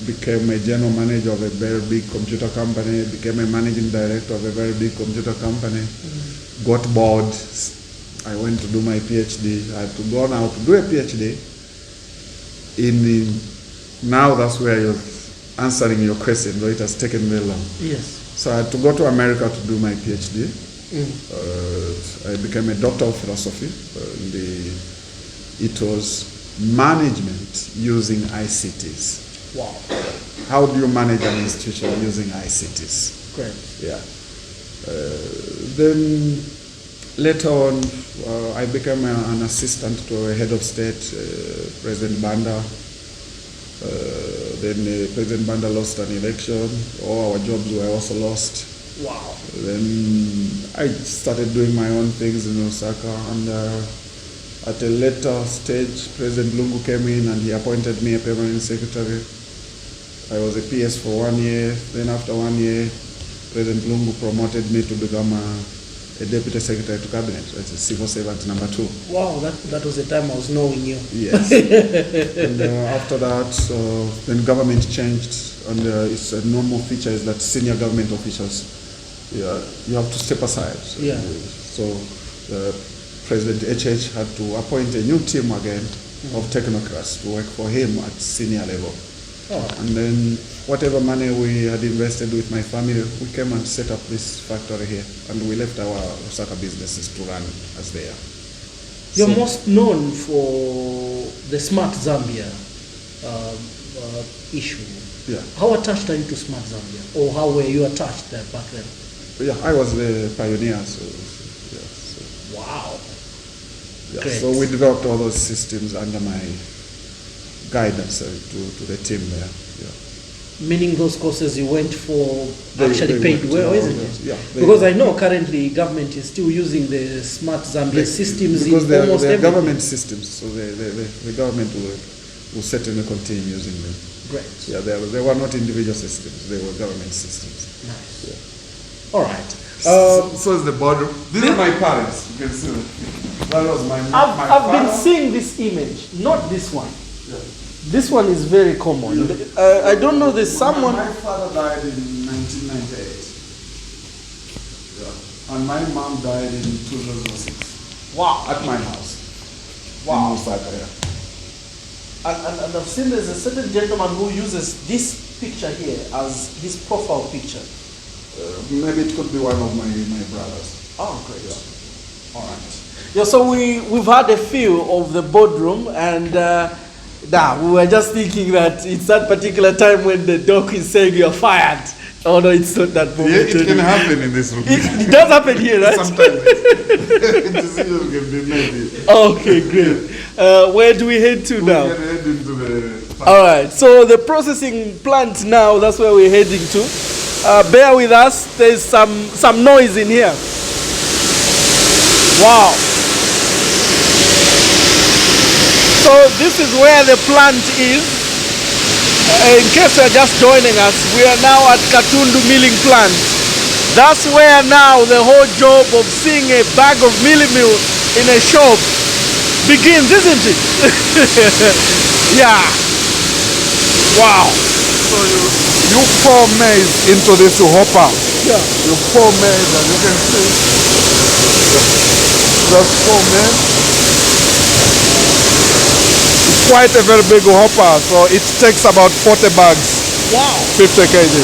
F: became a general manager of a very big computer company, became a managing director of a very big computer company, got bored. I went to do my PhD. I had to go now to do a PhD now that's where you're answering your question, though it has taken very long.
A: Yes.
F: So I had to go to America to do my PhD. I became a doctor of philosophy. It was management using ICTs.
A: Wow.
F: How do you manage an institution using ICTs?
A: Great.
F: Yeah. Then later on, I became an assistant to a head of state, President Banda. Then President Banda lost an election. All our jobs were also lost.
A: Wow.
F: Then I started doing my own things in Osaka, and at a later stage, President Lungu came in and he appointed me a permanent secretary. I was a PS for 1 year. Then after 1 year, President Lungu promoted me to become a deputy secretary to cabinet. That's a civil servant number 2.
A: Wow, that was the time I was knowing you.
F: Yes. And after that, then government changed, and it's a normal feature is that senior government officials, you have to step aside.
A: Yeah.
F: So President HH had to appoint a new team again of technocrats to work for him at senior level.
A: Oh.
F: And then whatever money we had invested with my family, we came and set up this factory here, and we left our Osaka businesses to run as they are.
A: You're
F: So-
A: most known for the Smart Zambia issue.
F: Yeah.
A: How attached are you to Smart Zambia? Or how were you attached there back then?
F: Yeah, I was the pioneer, so yeah.
A: Wow.
F: Yeah,
A: Great.
F: so we developed all those systems under my guidance to the team there. Yeah.
A: Meaning those courses you went for
F: They
A: actually paid
F: went,
A: well, isn't it?
F: yeah,
A: Because I know currently government is still using the Smart Zambia systems
F: because
A: in
F: they're
A: almost everything.
F: government systems, so the government will certainly continue using them.
A: Great.
F: Yeah, they were not individual systems; they were government systems.
A: Nice.
F: Yeah.
A: All right.
F: So is the boardroom. These are my parents. You can see them. That was my
A: I've been
F: father.
A: seeing this image, not this one.
F: Yeah.
A: This one is very common. I don't know, there's someone.
F: My father died in 1998. Yeah. And my mom died in 2006.
A: Wow.
F: At my house.
A: Wow.
F: In Osaka, yeah.
A: And I've seen there's a certain gentleman who uses this picture here as his profile picture.
F: Maybe it could be one of my brothers.
A: Oh, great.
F: Yeah.
A: All right. Yeah, so we've had a feel of the boardroom, and we were just thinking that it's that particular time when the doc is saying you're fired. Oh no, it's not that moment.
F: Yeah, it can happen in this room.
A: It does happen here, right?
F: Sometimes decisions can be made.
A: Okay, great. Where do we head to now?
F: We can head into the
A: All right, so the processing plant now, that's where we're heading to. Bear with us, there's some noise in here. Wow. So this is where the plant is. In case you're just joining us, we are now at Katundu Milling Plant. That's where now the whole job of seeing a bag of milling meal in a shop begins, isn't it? Yeah. Wow.
F: So you pour maize into this hopper.
A: Yeah.
F: You pour maize, and you can see just pour maize. It's quite a very big hopper, so it takes about 40 bags,
A: Wow.
F: 50 kg.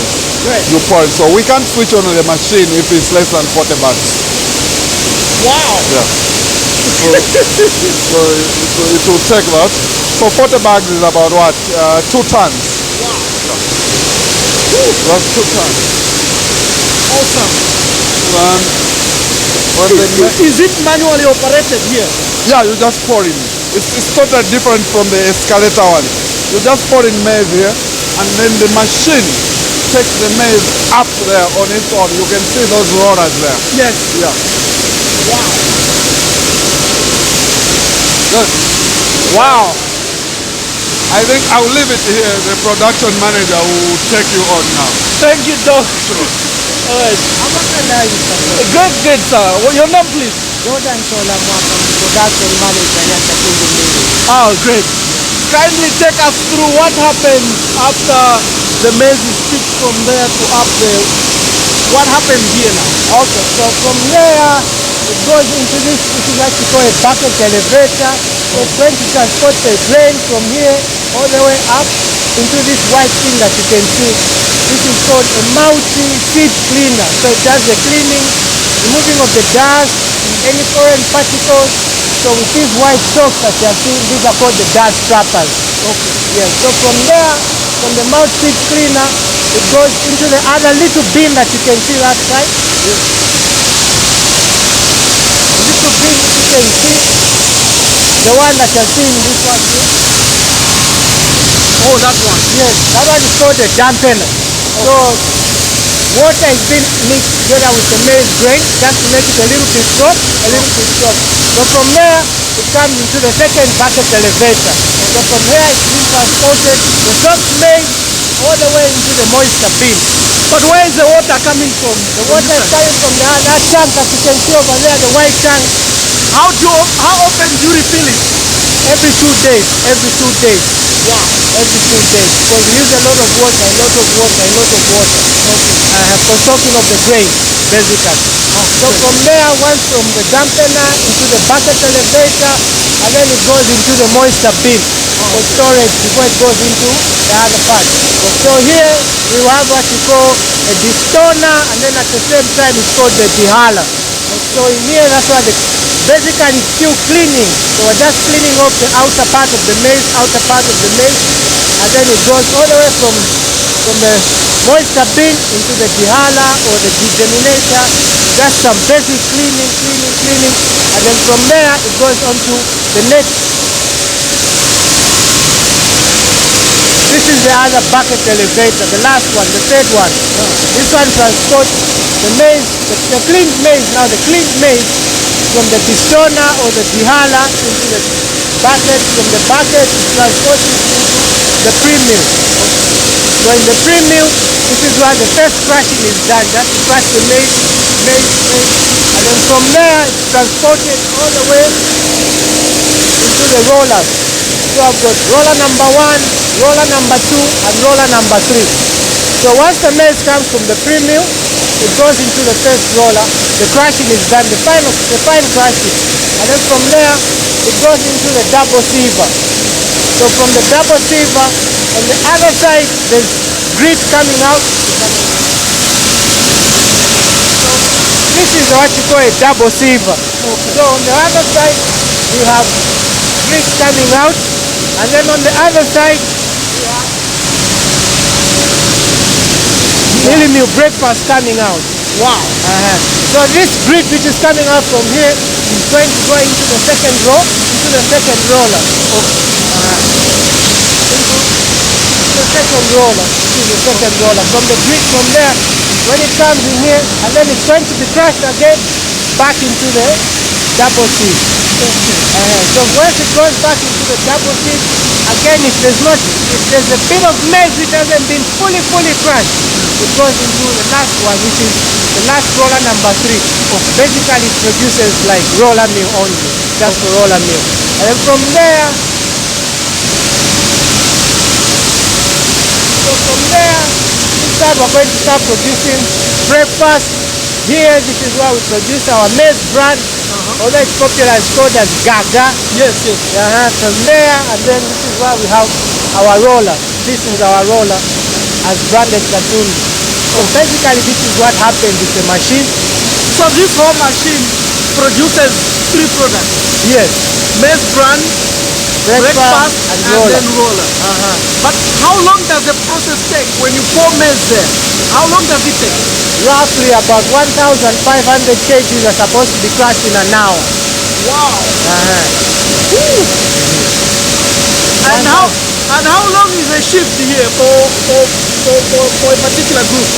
C: Right.
F: you pour it. So we can't switch on the machine if it's less than 40 bags.
C: Wow.
F: Yeah. So it will take that. So 40 bags is about what? 2 tons.
C: Wow.
F: That's 2 tons.
C: Awesome.
F: When
C: Is it manually operated here?
F: yeah, you just pour in. It's totally different from the escalator one. You just pour in maize here, and then the machine takes the maize up there on its own. You can see those rollers there.
C: Yes.
F: Yeah.
C: Wow.
F: Good.
C: Wow.
F: I think I'll leave it here. The production manager will take you on now.
C: Thank you, Doc. All right. Good, good, sir. Well, your name, please.
G: Jordan Sola Mwaka, production manager at Katundu Milling.
C: Oh, great. Kindly take us through what happens after the maize is picked from there to up there. What happens here now?
G: Okay, so from there, it goes into this is what you call a bucket elevator. So it's going to transport the grain from here all the way up into this white thing that you can see. This is called a multi-seed cleaner. So it does the cleaning, removing of the dust, any foreign particles. So with these white socks that you are seeing, these are called the dust trappers. Okay. Yes. So from there, from the multi-seed cleaner, it goes into the other little bin that you can see that side. Yes. Little bin you can see. The one that you're seeing, this one here.
C: Oh, that one.
G: Yes, that one is called the dampener. So water is being mixed together with the maize grain just to make it a little bit soft, a little bit soft. So from there, it comes into the second bucket elevator. So from here, it's being transported the soft maize all the way into the moisture bin.
C: But where is the water coming from?
G: The water is coming from that tank that you can see over there, the white tank.
C: How often do you refill it?
G: Every 2 days, every 2 days.
C: Wow.
G: Every 2 days. Because we use a lot of water, a lot of water, a lot of water. For soaking of the grain, basically. So from there, once from the dampener into the bucket elevator, and then it goes into the moisture bin for storage before it goes into the other part. So here we have what we call a destoner, and then at the same time it's called the dehaler. So in here, that's why basically it's still cleaning. So we're just cleaning off the outer part of the maize, and then it goes all the way from the moisture bin into the dehaler or the degeminator. Just some basic cleaning, and then from there it goes on to the next. This is the other bucket elevator, the last one, the third one. This one transports the maize, the cleaned maize, now the cleaned maize from the destoner or the dehaler into the bucket. From the bucket, it transports it into the pre-mill. So in the pre-mill, this is where the first crushing is done. Just to crush the maize, and then from there, it's transported all the way into the rollers. So I've got roller number 1, roller number 2, and roller number 3. So once the maize comes from the pre-mill, it goes into the first roller. The crushing is done, the fine crushing, and then from there it goes into the double sieve. So from the double sieve, on the other side there's grit coming out. This is what you call a double sieve. So on the other side you have grit coming out, and then on the other side milling mill breakfast coming out.
C: Wow.
G: So this grit which is coming out from here is going to go into the second row, into the second roller. Into the second roller. This is the second roller. From the grit from there, when it comes in here, and then it's going to be crushed again back into the double sieve. So once it goes back into the double sieve, again if there's a bit of maize which hasn't been fully crushed, it goes into the last one, which is the last roller number 3. Basically it produces like roller mill only, just for roller mill. And then from there, inside we're going to start producing breakfast. Here, this is where we produce our maize bran. Although it's popular, it's called as gaga.
C: Yes.
G: From there, and then this is where we have our roller. This is our roller as branded Katundu. So basically this is what happens with the machine.
A: So this whole machine produces 3 products.
G: Yes.
A: Maize bran, breakfast and then roller. But how long does the process take when you pour maize there? How long does it take?
G: Roughly about 1,500 kgs are supposed to be crushed in an hour.
A: Wow. And how long is a shift here for a particular group?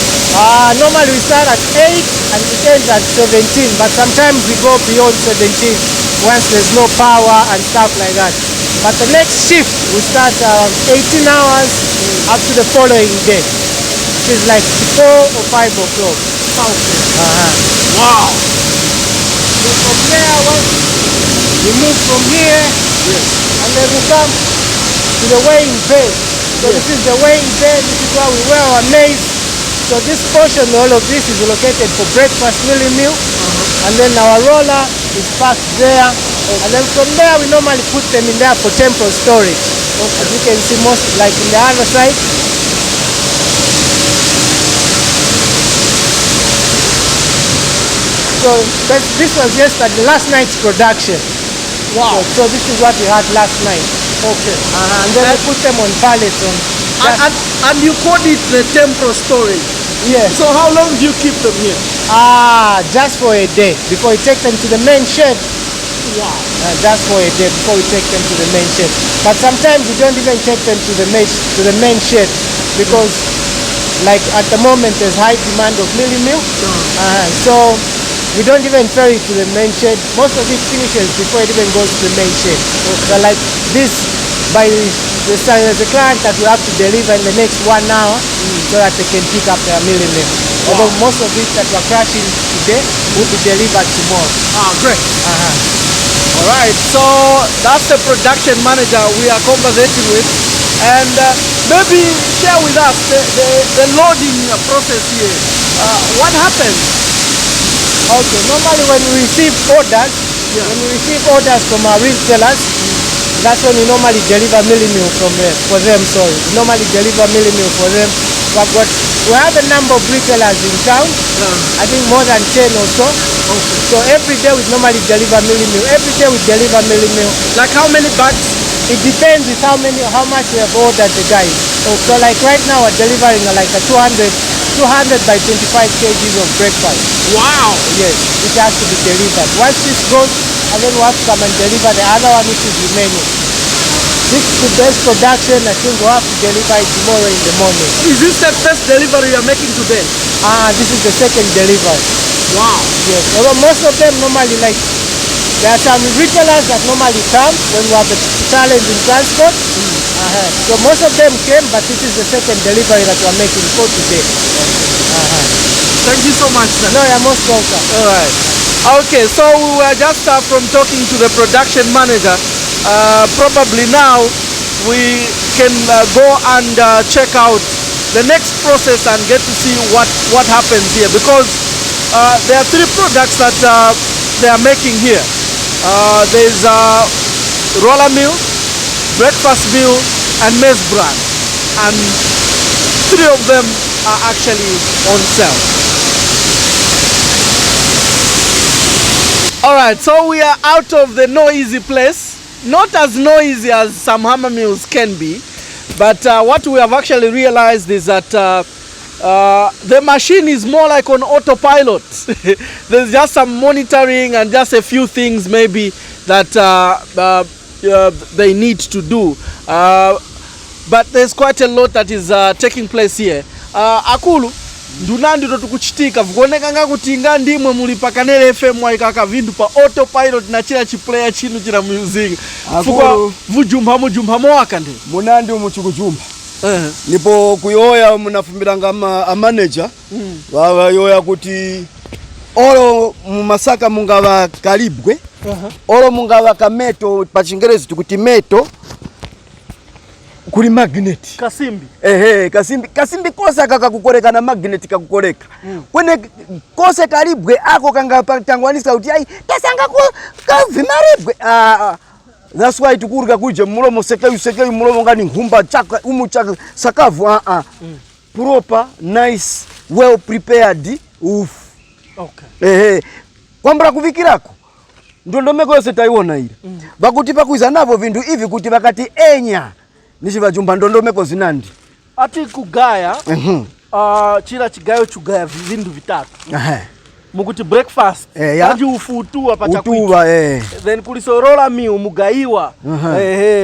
G: Normally we start at 8 and it ends at 17, but sometimes we go beyond 17 once there's no power and stuff like that. But the next shift we start around 18 hours up to the following day, which is like 4 or 5 o'clock.
A: Wow.
G: So from there, once we move from here, and then we come to the weighing bay. So this is the weighing bay. This is where we weigh our maize. So this portion, all of this is located for breakfast milling mill, and then our roller is packed there, and then from there we normally put them in there for temporary storage. As you can see, most like in the other side. So this was yesterday, last night's production.
A: Wow.
G: So this is what we had last night.
A: Okay.
G: And then we put them on pallets.
A: And you called it the temporary storage.
G: Yes.
A: So how long do you keep them here?
G: Just for a day before we take them to the main shed.
A: Wow.
G: Just for a day before we take them to the main shed. But sometimes we don't even take them to the main shed because, like at the moment, there's high demand of milling milk. So we don't even ferry it to the main shed. Most of it finishes before it even goes to the main shed. So like this, by there's a client that we have to deliver in the next 1 hour so that they can pick up their milling milk. Although most of it that we're crushing today will be delivered tomorrow.
A: Great. All right, so that's the production manager we are conversating with, and maybe share with us the loading process here. What happens?
G: Okay, normally when we receive orders, from our retailers, that's when we normally deliver milling meal for them. We normally deliver milling meal for them. We have a number of retailers in town. I think more than 10 or so.
A: Okay.
G: So every day we normally deliver milling meal. Every day we deliver milling meal.
A: Like how many bags?
G: It depends with how much we have ordered the guys. So like right now we're delivering like a 200 by 25 kgs of breakfast.
A: Wow.
G: Yes, it has to be delivered. Once this goes, and then we have to come and deliver the other one which is remaining. This is the best production. I think we'll have to deliver it tomorrow in the morning.
A: Is this the first delivery you are making today?
G: This is the second delivery.
A: Wow.
G: Yes. Although most of them normally, like, there are some retailers that normally come when we have a challenge in transport. So most of them came, but this is the second delivery that we're making for today.
A: Thank you so much, sir.
G: No, you're most welcome.
A: All right. Okay, so we were just from talking to the production manager. Probably now we can go and check out the next process and get to see what happens here, because there are 3 products that they are making here. There's roller meal, breakfast meal, and maize bran, and 3 of them are actually on sale. All right, so we are out of the noisy place. Not as noisy as some hammer mills can be, but what we have actually realized is that the machine is more like on autopilot. There's just some monitoring and just a few things maybe that they need to do. But there's quite a lot that is taking place here. Akulu, ndunandi tukuchitika vugoneka nga kutinga ndimwe muli pakanele FM waikaka vindu pa autopilot na chila chiplayer chinu chila music. Fuka vujumpamo wakande.
B: Munandi umuchukujumba. Nipo kuyoya munafumbiranga a manager. Wawa yoya kuti olo mumasaka mungava kalibwe. Olo mungava kameto pa Chingerezi tukuti meto. Kuli magnet.
A: Kasimbi.
B: Kasimbi kosa kakakukoreka na magnet kakukoreka. Kwene kose kalibwe ako kanga tangwanisa uti ai kasanga ku kavimaribwe. That's why tukuruka kuje mulomo sekei mulomo ngani ngumba chaka umuchaka sakavu proper, nice, well prepared ufu.
A: Okay.
B: Kwambra kuvikirako ndondomeko yose taiona ile. Bakuti pakuiza navo vindu hivi kuti vakati enya nichivajumba ndondomeko zinandi.
A: Ati kugaya chila chigayo chugaya vindu vitatu. Mukuti breakfast kaji ufutua pacha kwitu. Then kulisorola miu mugaiwa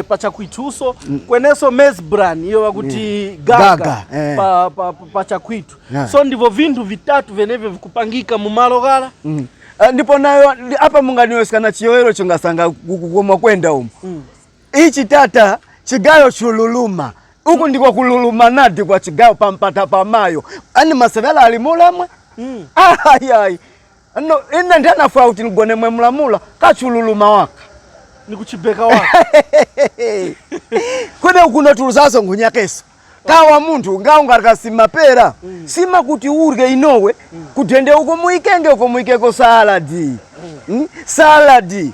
A: pacha kwituso. Kweneso mesbran iyo wakuti gaga pacha kwitu. So ndivo vindu vitatu venevyo vikupangika mumalo gala.
B: Ndipo nayo hapa munganiwesikana chiyoero chungasanga kukuma kwenda umu. Ichi tata chigayo chululuma. Huku ndiko kululuma nadi kwa chigayo pampata pamayo. Ani masevela alimulamwe. Ayai. No, ina ndana fauti ngone mwe mulamula kachululuma waka.
A: Nikuchibeka waka.
B: Kune ukuna tuluzazo ngunyakesa. Kawa muntu ngaungarika simapera. Sima kuti urge inowe. Kutende uko muikenge uko muikeko saladi. Saladi.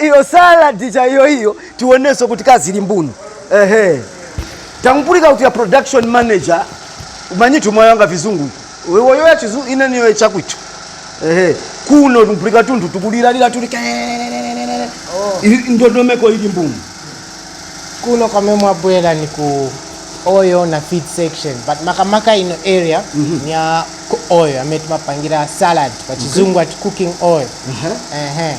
B: Iyo saladi cha hiyo tuoneso kuti kazi limbunu. Tangupulika kuti ya production manager umanyitu mwayanga vizungu. Wewe ya chizu ine niyo chakwitu. Kuno tumpulika tundu tukulira lila tulika. Ndondomeko ili mbumu.
G: Kuno kame mwabwela ni ku oil na feed section, but makamaka ino area nya oil ametu mapangira salad kwa chizungu ati cooking oil.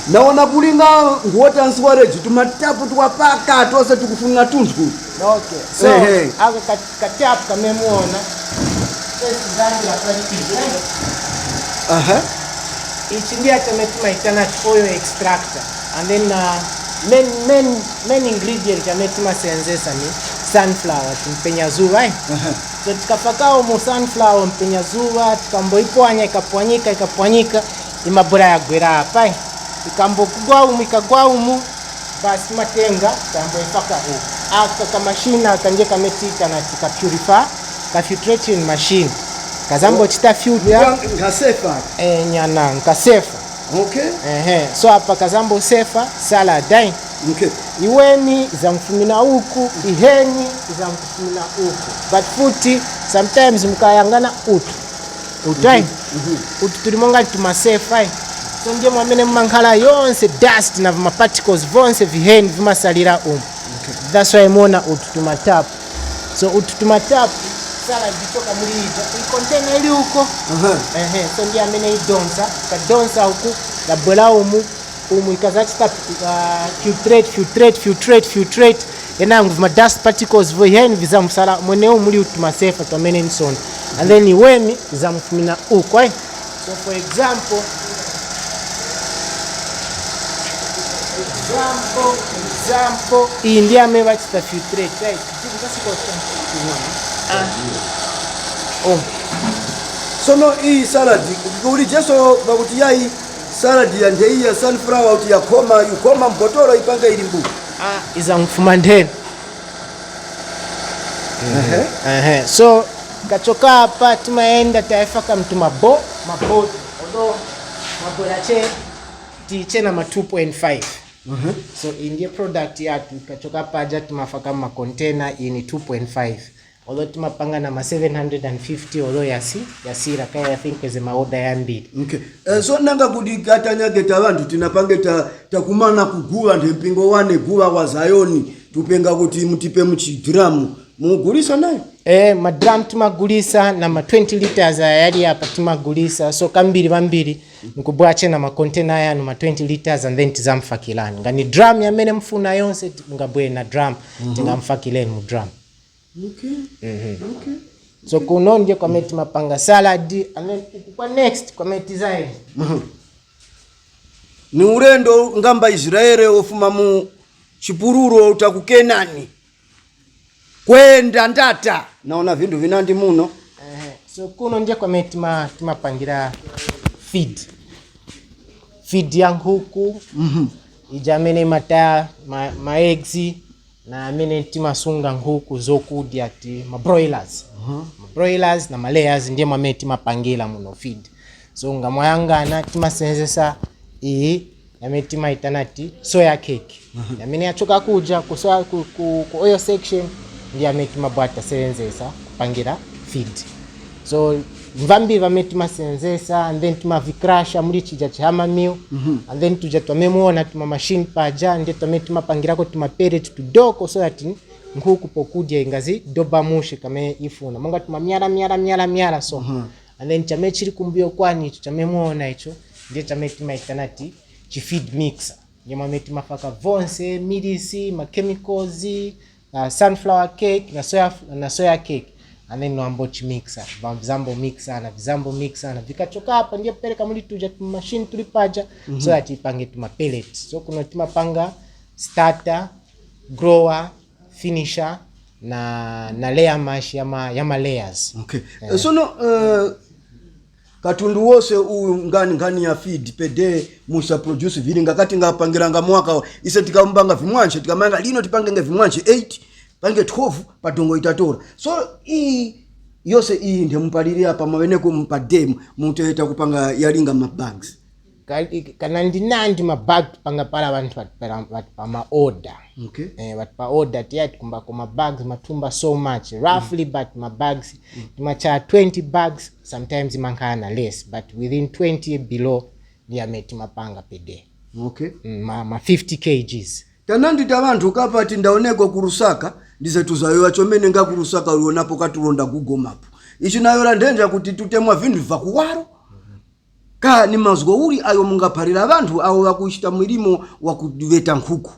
B: Naona kulinga nguota nswareji tumatapu tuwapaka tuwase tukufunga tundu.
G: Okay, so ako katiapu kame muona sesi zangu ya kwa Ichindia tametuma itana oil extractor, and then main ingredient tametuma senzesa ni sunflower tumpenya zuwa. So tukafakao mu sunflower mpenya zuwa tukambo ipoanya ikapwanyika imabura ya gwera hapa. Ikambo kugwa umu basi matenga kambo ifaka aka kama machine akanje kametika na tika purify ka filtration machine kazambo chita filter
B: ngasefa
G: nyana ngasefa. So hapa kazambo sefa salad iweni za mfumina huku iheni za mfumina huku, but futi sometimes mkayangana utu tulimonga tumasefa. So ndiye mwamene mmankala yonse dust na vima particles vonse viheni vimasalira that's why mwona ututumatap. So ututumatap salad bitoka mulija container ili huko. So ndiye amene idonsa kadonsa huku la bola umu ikazachita filtrate enangu vima dust particles viheni vizamsala mwene umuli utumasefa tuamene nsoni, and then iweni vizamfumina huko. So for example India me wachita filtrate right.
B: So no hii salad uli jeso bakuti yai salad ya ndei ya sunflower uti ya koma mpotoro ipanga ili mbu
G: iza mfuma ndeni. So kachoka hapa tumaenda taifaka mtu mabo odo mabola tiche na 2.5. So India product yatu kachoka paja tumafaka ma container ini 2.5. Although tumapanga na 750 although yasira kaya I think is maoda ya mbili.
B: So nanga kudigatanya geta bantu tinapange takumana kugula ndempingo wane guwa wa Zayoni tupenga kuti mutipe mchidramu mugulisa nayo.
G: Madram tumagulisa na ma 20 liters yali hapa tumagulisa. So kambiri bambiri nkubwache na ma container ya ma 20 liters and then tizamfakilani. Ngani drum ya mene mfuna yonse ngabwe na drum tingamfakileni mu drum. So kunonje kwa meti mapanga salad and then kwa next kwa meti zaidi.
B: Ni urendo ngamba Israeli ofuma mu chipururo utakukenani kwenda ndata naona vindu vinandi muno.
G: So kuno nje kwa meti mapangira feed yang huku ijamene mata ma eggs na mene timasunga huku zokudi ati ma broilers na ma layers ndiye mameti mapangila muno feed. So ngamwayanga na timasenzesa yameti maitanati soya cake. Yamene achoka kuja ku oil section ndiye ameti mabwata senzesa kupangira feed. So mvambi vamene timasenzesa and then timavikrasha muli chija chihama meal and then tuja twamemuona tuma machine paja ndi twamene timapangirako tuma pellet tudoko so that nkhuku pokudya ingazi doba mushe kame ifuna monga tuma myala so and then chame chiri kumbuyo kwani icho chamemuona icho ndiye chame timaitana ti chi feed mixer nyamame timafaka vonse milisi ma chemicals sunflower cake na soya cake and then noambo chimixer vizambo mixer na vikachoka hapa ndiye peleka muli tuja machine tulipaja so that ipange tuma pellets. So kuno timapanga starter, grower, finisher na layer mash yama layers.
B: Okay. So no Katundu wose ngani ya feed pede musa produce vili ngakati ngapangiranga mwaka ise tikambanga vimwanche tikamanga lino tipange vimwanche 8 pange 12 patongo itatora. So yose ndiye mpaliria pa mawene ku mpadem muteta kupanga yalinga mabags.
G: Kana ndinandi mabag panga pala abantu pa ma order.
B: Okay.
G: But pa order tiati kumba kuma bags matumba so much roughly but my bags timacha 20 bags sometimes mankana less but within 20 below niya meti mapanga per day.
B: Okay.
G: Ma 50 kgs.
B: Tanandi tabantu kapati ndaoneko kurusaka ndize tuzayo achomene nga kurusaka ulionapo katulonda Google Map. Ichi nayo ndenja kuti tutemwa vindu vakuwaro. Ka ni mazgo uli ayo mungaphalira abantu awo bakuchita mulimo wakuveta nkhuku.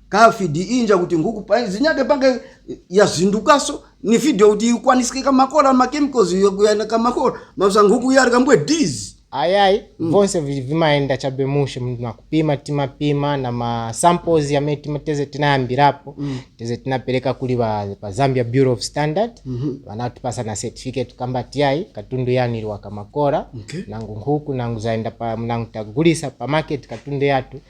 B: Ka feed inja kuti nkhuku pa zinyake pange yazindukaso ni video kuti kwanisikika makola ma chemicals yokuyana kamakola maza nkhuku yali kambwe disease.
G: Ayai vonse vimaenda chabe mushe mndu nakupima timapima na ma samples ya meti mateze tinayambirapo teze tinapeleka kuli pa Zambia Bureau of Standard wanatupasa na certificate kamba tiai Katundu yani iliwa kamakora nangu nkhuku nangu zaenda pa mnangu tagulisa pa market Katundu yatu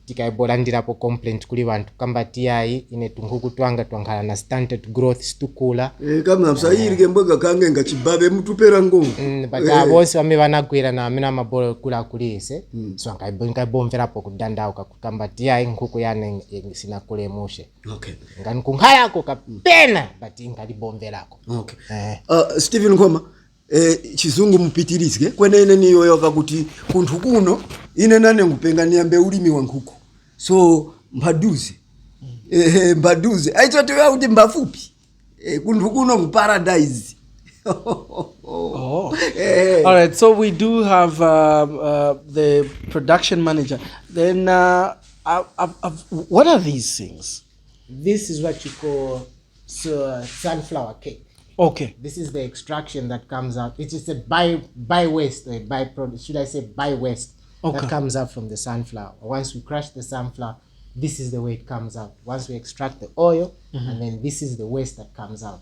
G: tikaibolandirapo complaint kuli bantu kamba tiai ine tunkuku twangala na standard growth situkula
B: kama msahiri kembega kange ngachibabe mtupera ngongo
G: but abonse bame banagwira na amena mabolo kula kulise so ngaibomverapo kudanda ukakamba tiai nkuku yane sinakule mushe.
B: Okay.
G: Ngani kunkhaya ko kapena but ngalibomverako.
B: Okay. Stephen Nkoma chizungu mpitiriske kwenene niyo yokakuti kunthu kuno ine nane ngupengania mbe ulimi wa nkhuku so mbaduze mbaduze aichote ya kuti mbafupi kunthu kuno ku paradise.
A: All right, so we do have the production manager. Then what are these things?
G: This is what you call sunflower cake.
A: Okay.
G: This is the extraction that comes out. It is a by-waste, a byproduct, should I say by-waste, that comes out from the sunflower. Once we crush the sunflower, this is the way it comes out. Once we extract the oil, and then this is the waste that comes out.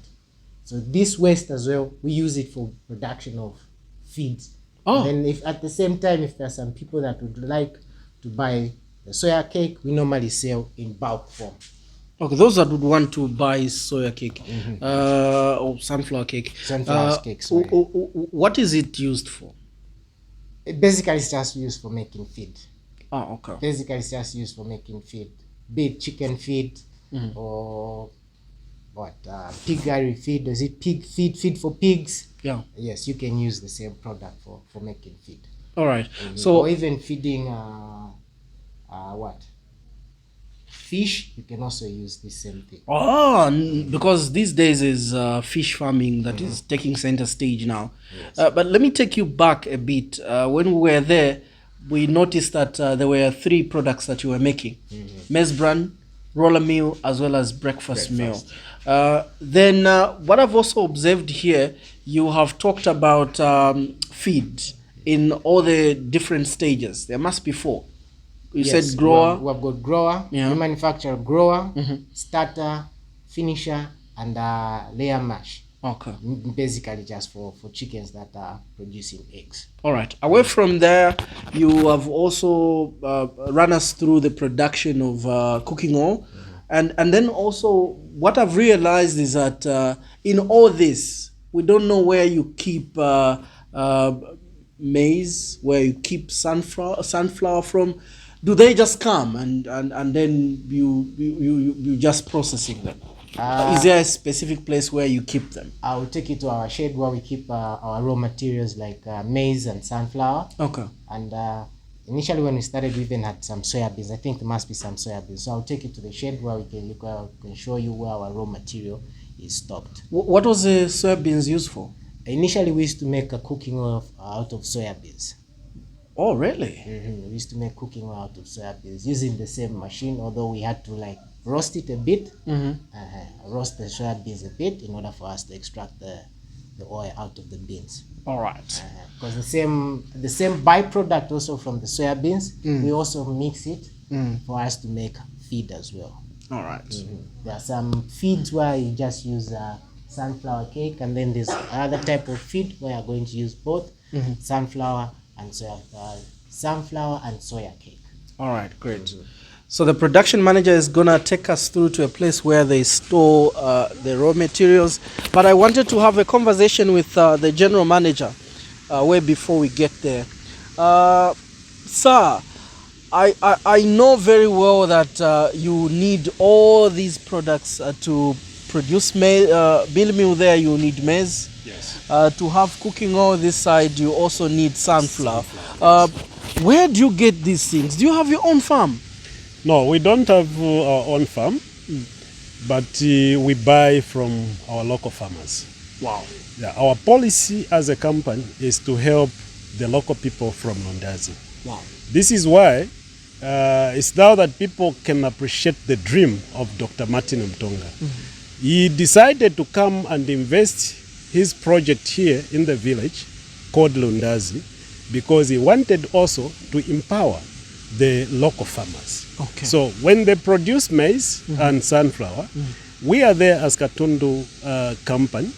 G: So this waste as well, we use it for production of feeds. And then if at the same time, if there are some people that would like to buy the soya cake, we normally sell in bulk form.
A: Okay, those that would want to buy soya cake or sunflower cake.
G: Sunflower cake,
A: what is it used for?
G: Basically, it's just used for making feed.
A: Oh, okay.
G: Basically, it's just used for making feed. Be it chicken feed or what, piggery feed. Is it pig feed for pigs?
A: Yeah.
G: Yes, you can use the same product for making feed.
A: All right. So
G: or even feeding what? Fish, you can also use the same thing.
A: Because these days is fish farming that is taking center stage now. Yes. But let me take you back a bit. When we were there, we noticed that there were 3 products that you were making. Maize bran, roller meal, as well as breakfast meal. Then what I've also observed here, you have talked about feed in all the different stages. There must be 4. You said grower.
G: We have got grower. We manufacture grower, starter, finisher, and layer mash.
A: Okay.
G: Basically just for chickens that are producing eggs.
A: All right. Away from there, you have also run us through the production of cooking oil. And then also what I've realized is that in all this, we don't know where you keep maize, where you keep sunflower from. Do they just come and then you just processing them? Is there a specific place where you keep them?
G: I will take you to our shed where we keep our raw materials like maize and sunflower.
A: Okay.
G: And initially when we started, we even had some soybeans. I think there must be some soybeans. So I'll take you to the shed where we can look, we can show you where our raw material is stocked.
A: What was the soybeans used for?
G: Initially, we used to make a cooking oil out of soybeans.
A: Oh, really?
G: We used to make cooking oil out of soybeans using the same machine, although we had to like roast it a bit, roast the soybeans a bit in order for us to extract the oil out of the beans.
A: All right.
G: Because the same byproduct also from the soybeans, we also mix it for us to make feed as well.
A: All right.
G: There are some feeds where you just use sunflower cake, and then there's another type of feed where you're going to use both sunflower and soya cake.
A: All right, great. So the production manager is gonna take us through to a place where they store the raw materials. But I wanted to have a conversation with the general manager way before we get there. Sir, I know very well that you need all these products to produce meal there. You need maize.
E: Yes.
A: To have cooking oil this side, you also need sunflower. Where do you get these things? Do you have your own farm?
E: No, we don't have our own farm, but we buy from our local farmers.
A: Wow.
E: Yeah, our policy as a company is to help the local people from Lundazi.
A: Wow.
E: This is why it's now that people can appreciate the dream of Dr. Martine Mtonga. He decided to come and invest his project here in the village called Lundazi because he wanted also to empower the local farmers.
A: Okay.
E: So when they produce maize and sunflower, we are there as Katundu company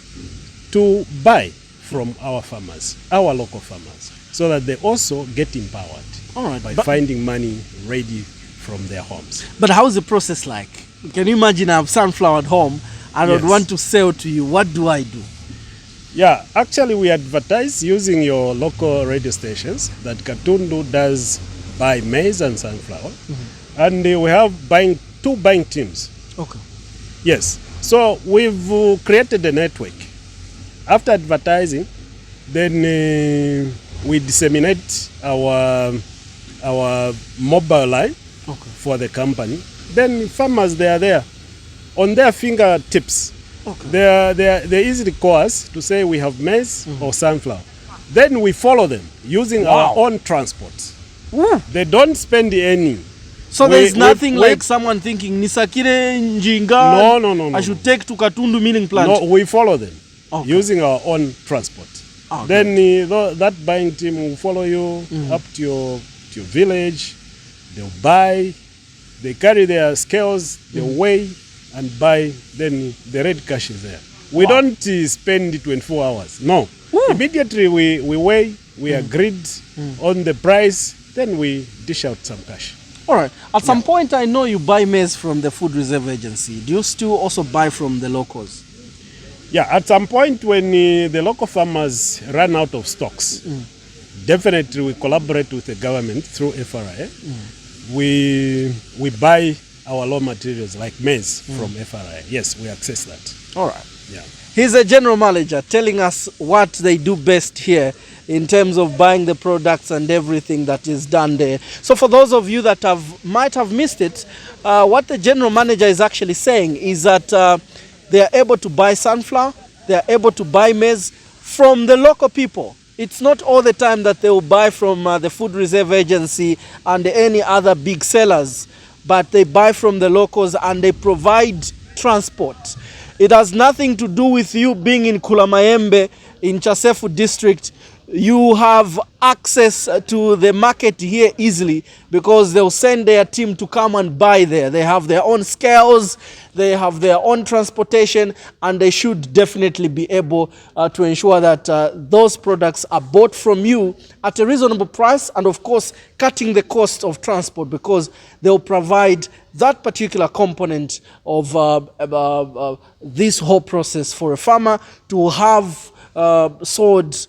E: to buy from our farmers, our local farmers, so that they also get empowered.
A: All right,
E: by finding money ready from their homes.
A: But how is the process like? Can you imagine I have sunflower at home and I would want to sell to you? What do I do?
E: Yeah, actually we advertise using your local radio stations that Katundu does buy maize and sunflower. And we have two buying teams.
A: Okay.
E: Yes. So we've created a network. After advertising, then we disseminate our mobile line for the company. Then farmers, they are there on their fingertips. Okay. They easily call us to say we have maize or sunflower. Then we follow them using our own transport. They don't spend any.
A: So there's nothing like someone thinking Nisakire Njinga.
E: No.
A: I should take to Katundu Milling Plant.
E: No, we follow them using our own transport. Then that buying team will follow you up to your village. They'll buy, they carry their scales, they'll weigh and buy. Then the red cash is there. We don't spend 24 hours. No. Immediately we weigh, we agreed on the price, then we dish out some cash.
A: All right. At some point, I know you buy maize from the Food Reserve Agency. Do you still also buy from the locals?
E: Yeah, at some point when the local farmers run out of stocks, definitely we collaborate with the government through FRA. We buy our raw materials like maize from FRA. Yes, we access that.
A: All right.
E: Yeah.
A: He's a general manager telling us what they do best here in terms of buying the products and everything that is done there. So for those of you that might have missed it, what the general manager is actually saying is that they are able to buy sunflower, they are able to buy maize from the local people. It's not all the time that they will buy from the Food Reserve Agency and any other big sellers, but they buy from the locals and they provide transport. It has nothing to do with you being in Kulamayembe in Chasefu district. You have access to the market here easily because they'll send their team to come and buy there. They have their own scales, they have their own transportation, and they should definitely be able to ensure that those products are bought from you at a reasonable price, and of course cutting the cost of transport because they'll provide that particular component of this whole process for a farmer to have sold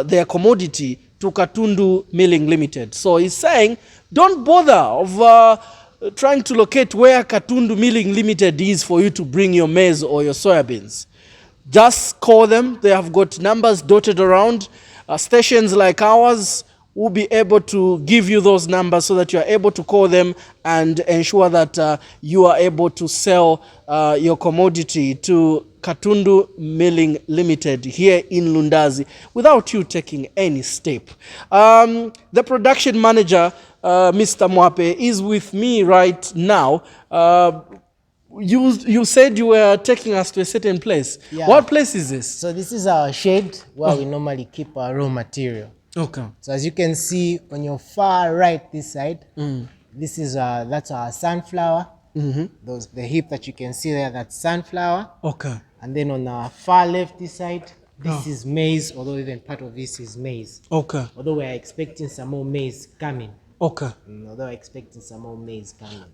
A: their commodity to Katundu Milling Limited. So he's saying, don't bother of trying to locate where Katundu Milling Limited is for you to bring your maize or your soybeans, just call them. They have got numbers dotted around. Stations like ours will be able to give you those numbers so that you are able to call them and ensure that you are able to sell your commodity to Katundu Milling Limited here in Lundazi without you taking any step. The production manager, Mr. Mwape, is with me right now. You said you were taking us to a certain place.
G: Yeah.
A: What place is this?
G: So this is our shed where we normally keep our raw material.
A: Okay.
G: So as you can see on your far right this side, this is that's our sunflower. The heap that you can see there, that's sunflower.
A: Okay.
G: And then on our far left this side, this is maize, although even part of this is maize.
A: Okay.
G: Although we are expecting some more maize coming.
A: Okay.
G: Although we're expecting some more maize coming.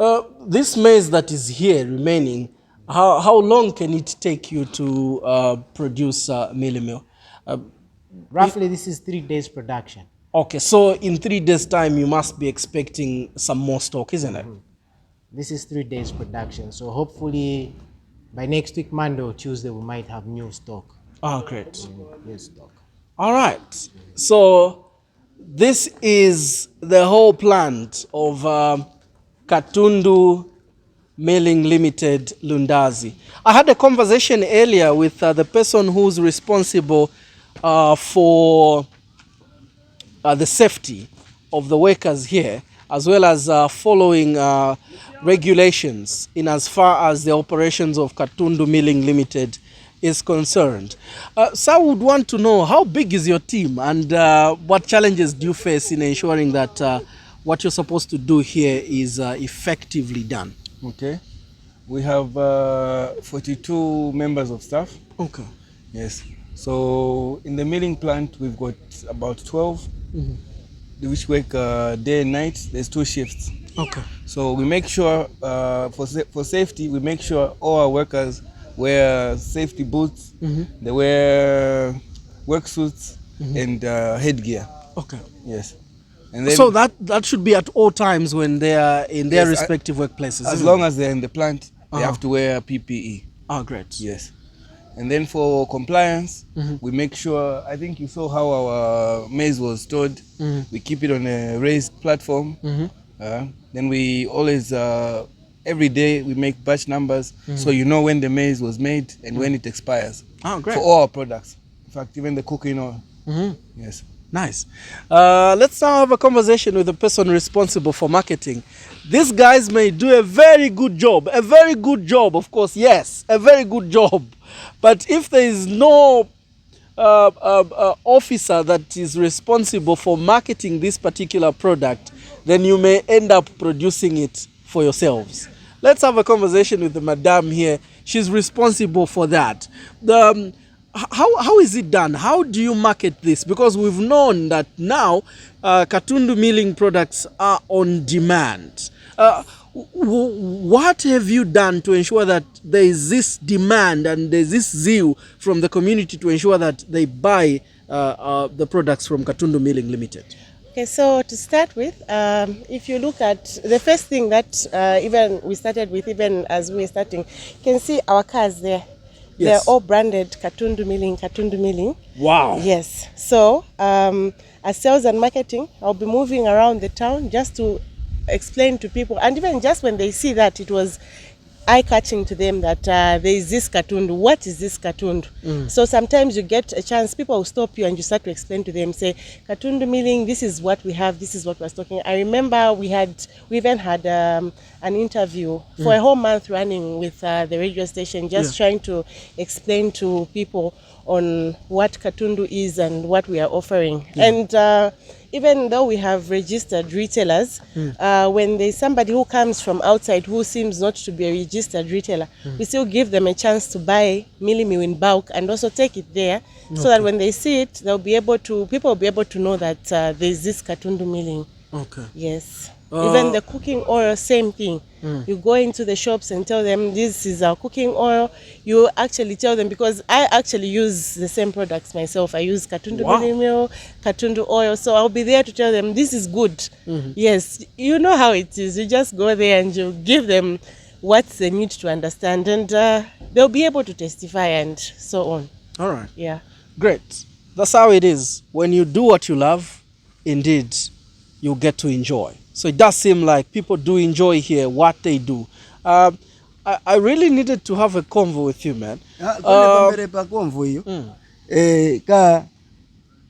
A: This maize that is here remaining, how long can it take you to produce mealie meal?
G: Roughly, this is 3 days production.
A: Okay, so in 3 days' time, you must be expecting some more stock, isn't it?
G: This is 3 days production. So hopefully by next week, Monday or Tuesday, we might have new stock.
A: Ah, great.
G: New stock.
A: All right. So this is the whole plant of Katundu Milling Limited, Lundazi. I had a conversation earlier with the person who's responsible for the safety of the workers here, as well as following regulations in as far as the operations of Katundu Milling Limited is concerned. So I would want to know, how big is your team, and what challenges do you face in ensuring that what you're supposed to do here is effectively done?
D: Okay. We have 42 members of staff.
A: Okay.
D: Yes. So in the milling plant, we've got about 12, which work day and night. There's 2 shifts.
A: Okay.
D: So we make sure for safety, we make sure all our workers wear safety boots, they wear work suits and headgear.
A: Okay.
D: Yes. And then,
A: So that should be at all times when they are in their
D: Yes,
A: respective workplaces.
D: as long as they're in the plant, they have to wear PPE.
A: Oh, great.
D: Yes. And then for compliance, we make sure, I think you saw how our maize was stored. We keep it on a raised platform. Then we always, every day we make batch numbers, so you know when the maize was made and when it expires.
A: Oh, great.
D: For all our products. In fact, even the cooking oil. Yes.
A: Nice. Let's now have a conversation with the person responsible for marketing. These guys may do a very good job. A very good job, of course, yes. A very good job. But if there is no officer that is responsible for marketing this particular product, then you may end up producing it for yourselves. Let's have a conversation with the madam here. She's responsible for that. How is it done? How do you market this? Because we've known that now Katundu milling products are on demand. What have you done to ensure that there is this demand and there's this zeal from the community to ensure that they buy the products from Katundu Milling Limited?
C: Okay, so to start with, if you look at the first thing that even we started with, even as we were starting, you can see our cars there.
A: Yes.
C: They're all branded Katundu Milling, Katundu Milling.
A: Wow.
C: Yes. So as sales and marketing, I'll be moving around the town just to explain to people, and even just when they see that, it was eye-catching to them that there is this Katundu. What is this Katundu? So sometimes you get a chance, people will stop you and you start to explain to them, say, Katundu Milling, this is what we have, this is what we're talking. I remember we even had an interview for a whole month running with the radio station, just trying to explain to people on what Katundu is and what we are offering. And even though we have registered retailers, when there's somebody who comes from outside who seems not to be a registered retailer, we still give them a chance to buy milling meal in bulk and also take it there, so that when they see it, people will be able to know that there's this Katundu Milling Okay. Yes. Even the cooking oil, same thing. You go into the shops and tell them this is our cooking oil. You actually tell them, because I actually use the same products myself. I use Katundu Milling Meal, Katundu oil. So I'll be there to tell them this is good. Yes, you know how it is. You just go there and you give them what they need to understand, and they'll be able to testify and so on.
A: All right.
C: Yeah.
A: Great. That's how it is. When you do what you love, indeed, you get to enjoy. So it does seem like people do enjoy here what they do. I really needed to have a convo with you, man.
B: Pa convo hiyo. Ka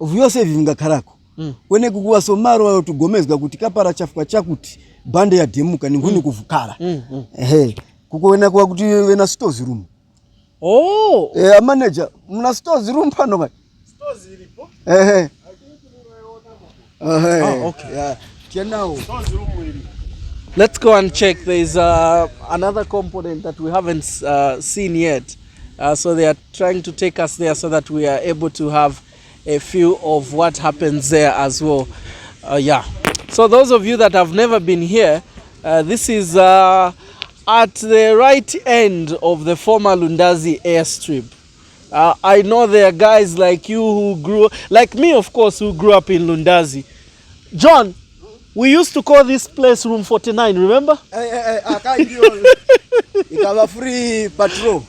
B: vyose vingakarako. Kwene kukuwa somaro ayo tugomezga kuti kapara chafuka chakuti bande ya demuka ni nguni kuvukala. Kukwena kwa kuti wena stores room.
A: Oh.
B: Manager, mna stores room pano kai?
A: Stores ilipo?
B: Okay. Yeah.
A: Let's go and check. There's another component that we haven't seen yet. So they are trying to take us there so that we are able to have a feel of what happens there as well. Yeah. So those of you that have never been here, this is at the right end of the former Lundazi airstrip. I know there are guys like you who grew, like me of course, who grew up in Lundazi. John, we used to call this place Room 49, remember?
B: Free patrol.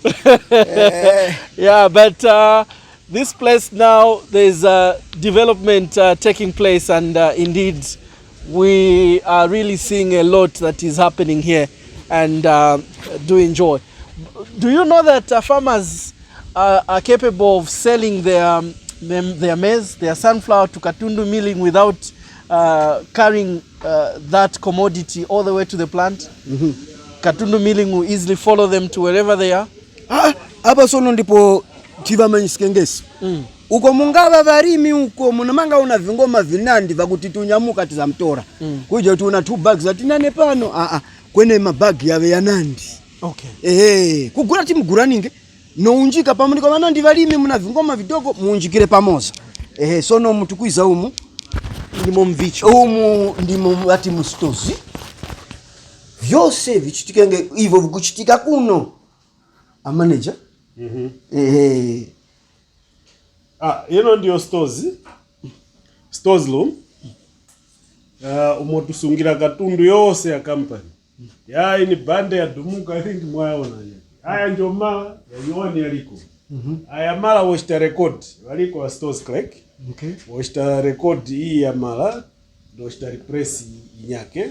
A: Yeah, but this place now, there's development taking place, and indeed, we are really seeing a lot that is happening here, and do enjoy. Do you know that farmers are capable of selling their maize, their sunflower to Katundu Milling without carrying that commodity all the way to the plant? Katundu Milling will easily follow them to wherever they are.
B: Hapa sono ndipo tiva manyisikengesi. Uko mungava varimi uko munamanga una vingoma vinandi vakuti tunyamuka tizamtora. Kuja tuna 2 bags atinane pano. Kwene mabagi yave yanandi.
A: Okay.
B: Kugura timuguraninge. No unjika pamuli kwa vanandi varimi muna vingoma vidogo muunjikire pamoza. Sono mutukuiza umu.
A: Ndimo mvicho.
B: Umu ndimo ati mustozi. Vyose vichitikenge hivyo vikuchitika kuno. A manager.
E: Ino ndio stores room. Umotusungira katundu yose ya company. Ya ini bande ya dumuka, I think mwaona ya. Aya ndio mala ya yuoni yaliko. Aya mala washita record waliko wa stores clerk.
A: Okay.
E: Washita record hii ya mala washita repress inyake.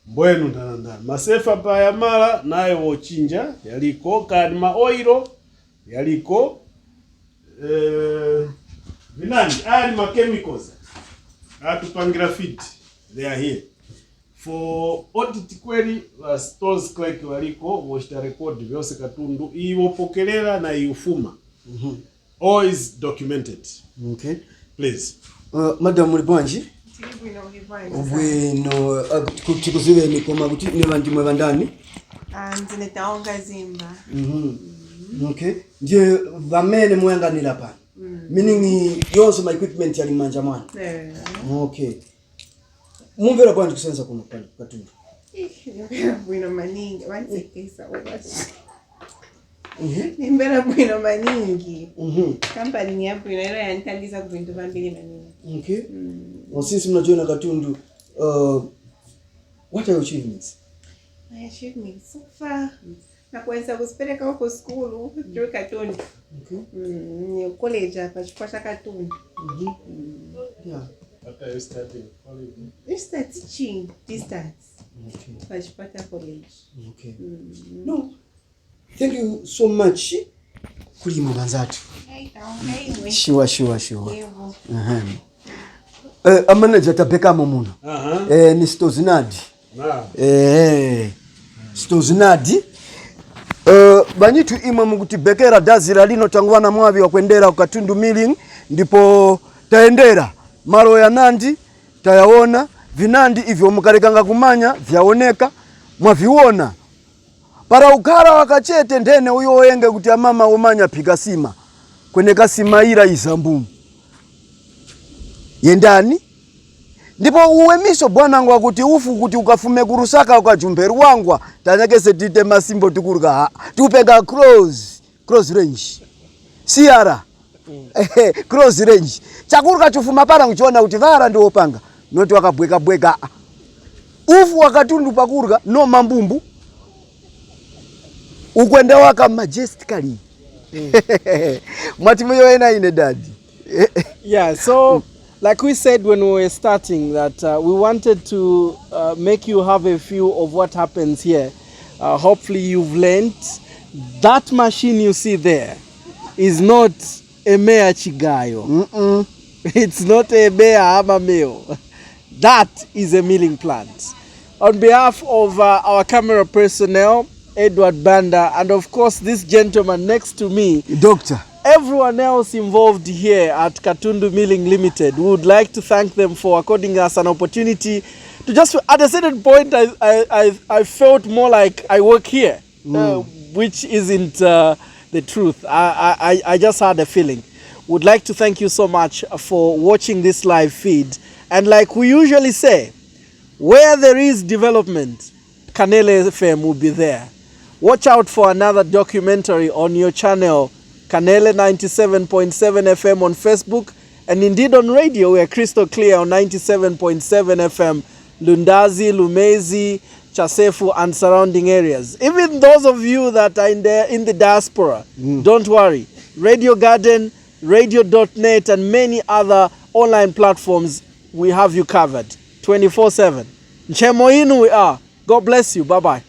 E: Mbwenu ndana masefa pa ya mala naye wochinja yaliko kani maoiro yaliko vinani aya ni ma chemicals atupangira fit they are here for audit kweli wa stores clerk waliko washita record vyose katundu iwopokelera na iufuma. All is documented.
B: Okay.
E: Please.
B: Madam Mulibwanji. Bueno, kutikuziwe ni koma kuti ni vanti mwe vandani?
H: Nzinetaonga Zimba.
B: Okay. Ndiye vamene muyanganira pano. Meaning yonse my equipment yali manja mwana. Okay. Mumvera bwanji kusenza kuno pano Katundu.
H: Bwino maningi, wansekesa obashi. Nimbera bwino maningi. Kampani ni hapo inaelewa yanitandisa kubintu vambili maningi.
B: Okay. Well, since mnajoina Katundu, what are your achievements?
H: My achievements so far. Na kuweza kuspeleka huko skulu juu Katundu.
B: Okay.
H: Ni college hapa chipata Katundu.
B: Yeah.
E: What are you studying? College?
H: You start teaching distance.
B: Okay.
H: Chipata college.
B: Okay. No. Thank you so much. Kuli mwanzatu. Sure. Manager tabeka momuna. Ni stozinadi. Stozinadi. Banyitu imwe mukuti bekera dazira lino tangwana mwavi wa kwendera Katundu Milling ndipo taendera maro ya nandi tayaona vinandi ivyo mukarekanga kumanya vyaoneka mwaviona para ukara wakachete ndene uyo oyenge kuti amama omanya piga sima kwene kasima ira izambumu yendani ndipo uwemiso bwanangu akuti ufu kuti ukafume kurusaka ukajumbe ruwangwa tanyakese tite masimbo tikuruka tupenga close range siara close range chakuruka chufuma para ngichona kuti vara ndiwo panga noti wakabweka ufu wakatundu pakuruka no mambumbu ukwenda waka majestically mwatimeyo ena ine daddy.
A: Yeah, so like we said when we were starting that we wanted to make you have a feel of what happens here. Hopefully you've learned that machine you see there is not a mea chigayo. It's not a mea amameo. That is a milling plant. On behalf of our camera personnel, Edward Banda, and of course this gentleman next to me,
B: Doctor,
A: everyone else involved here at Katundu Milling Limited, we would like to thank them for according us an opportunity to just, at a certain point, I felt more like I work here, which isn't the truth. I just had a feeling. Would like to thank you so much for watching this live feed. And like we usually say, where there is development, Kanele FM will be there. Watch out for another documentary on your channel, Kanele 97.7 FM on Facebook, and indeed on radio, we are crystal clear on 97.7 FM, Lundazi, Lumezi, Chasefu, and surrounding areas. Even those of you that are in the diaspora, don't worry. Radio Garden, radio.net, and many other online platforms, we have you covered 24/7. Nchemoinu we are. God bless you. Bye-bye.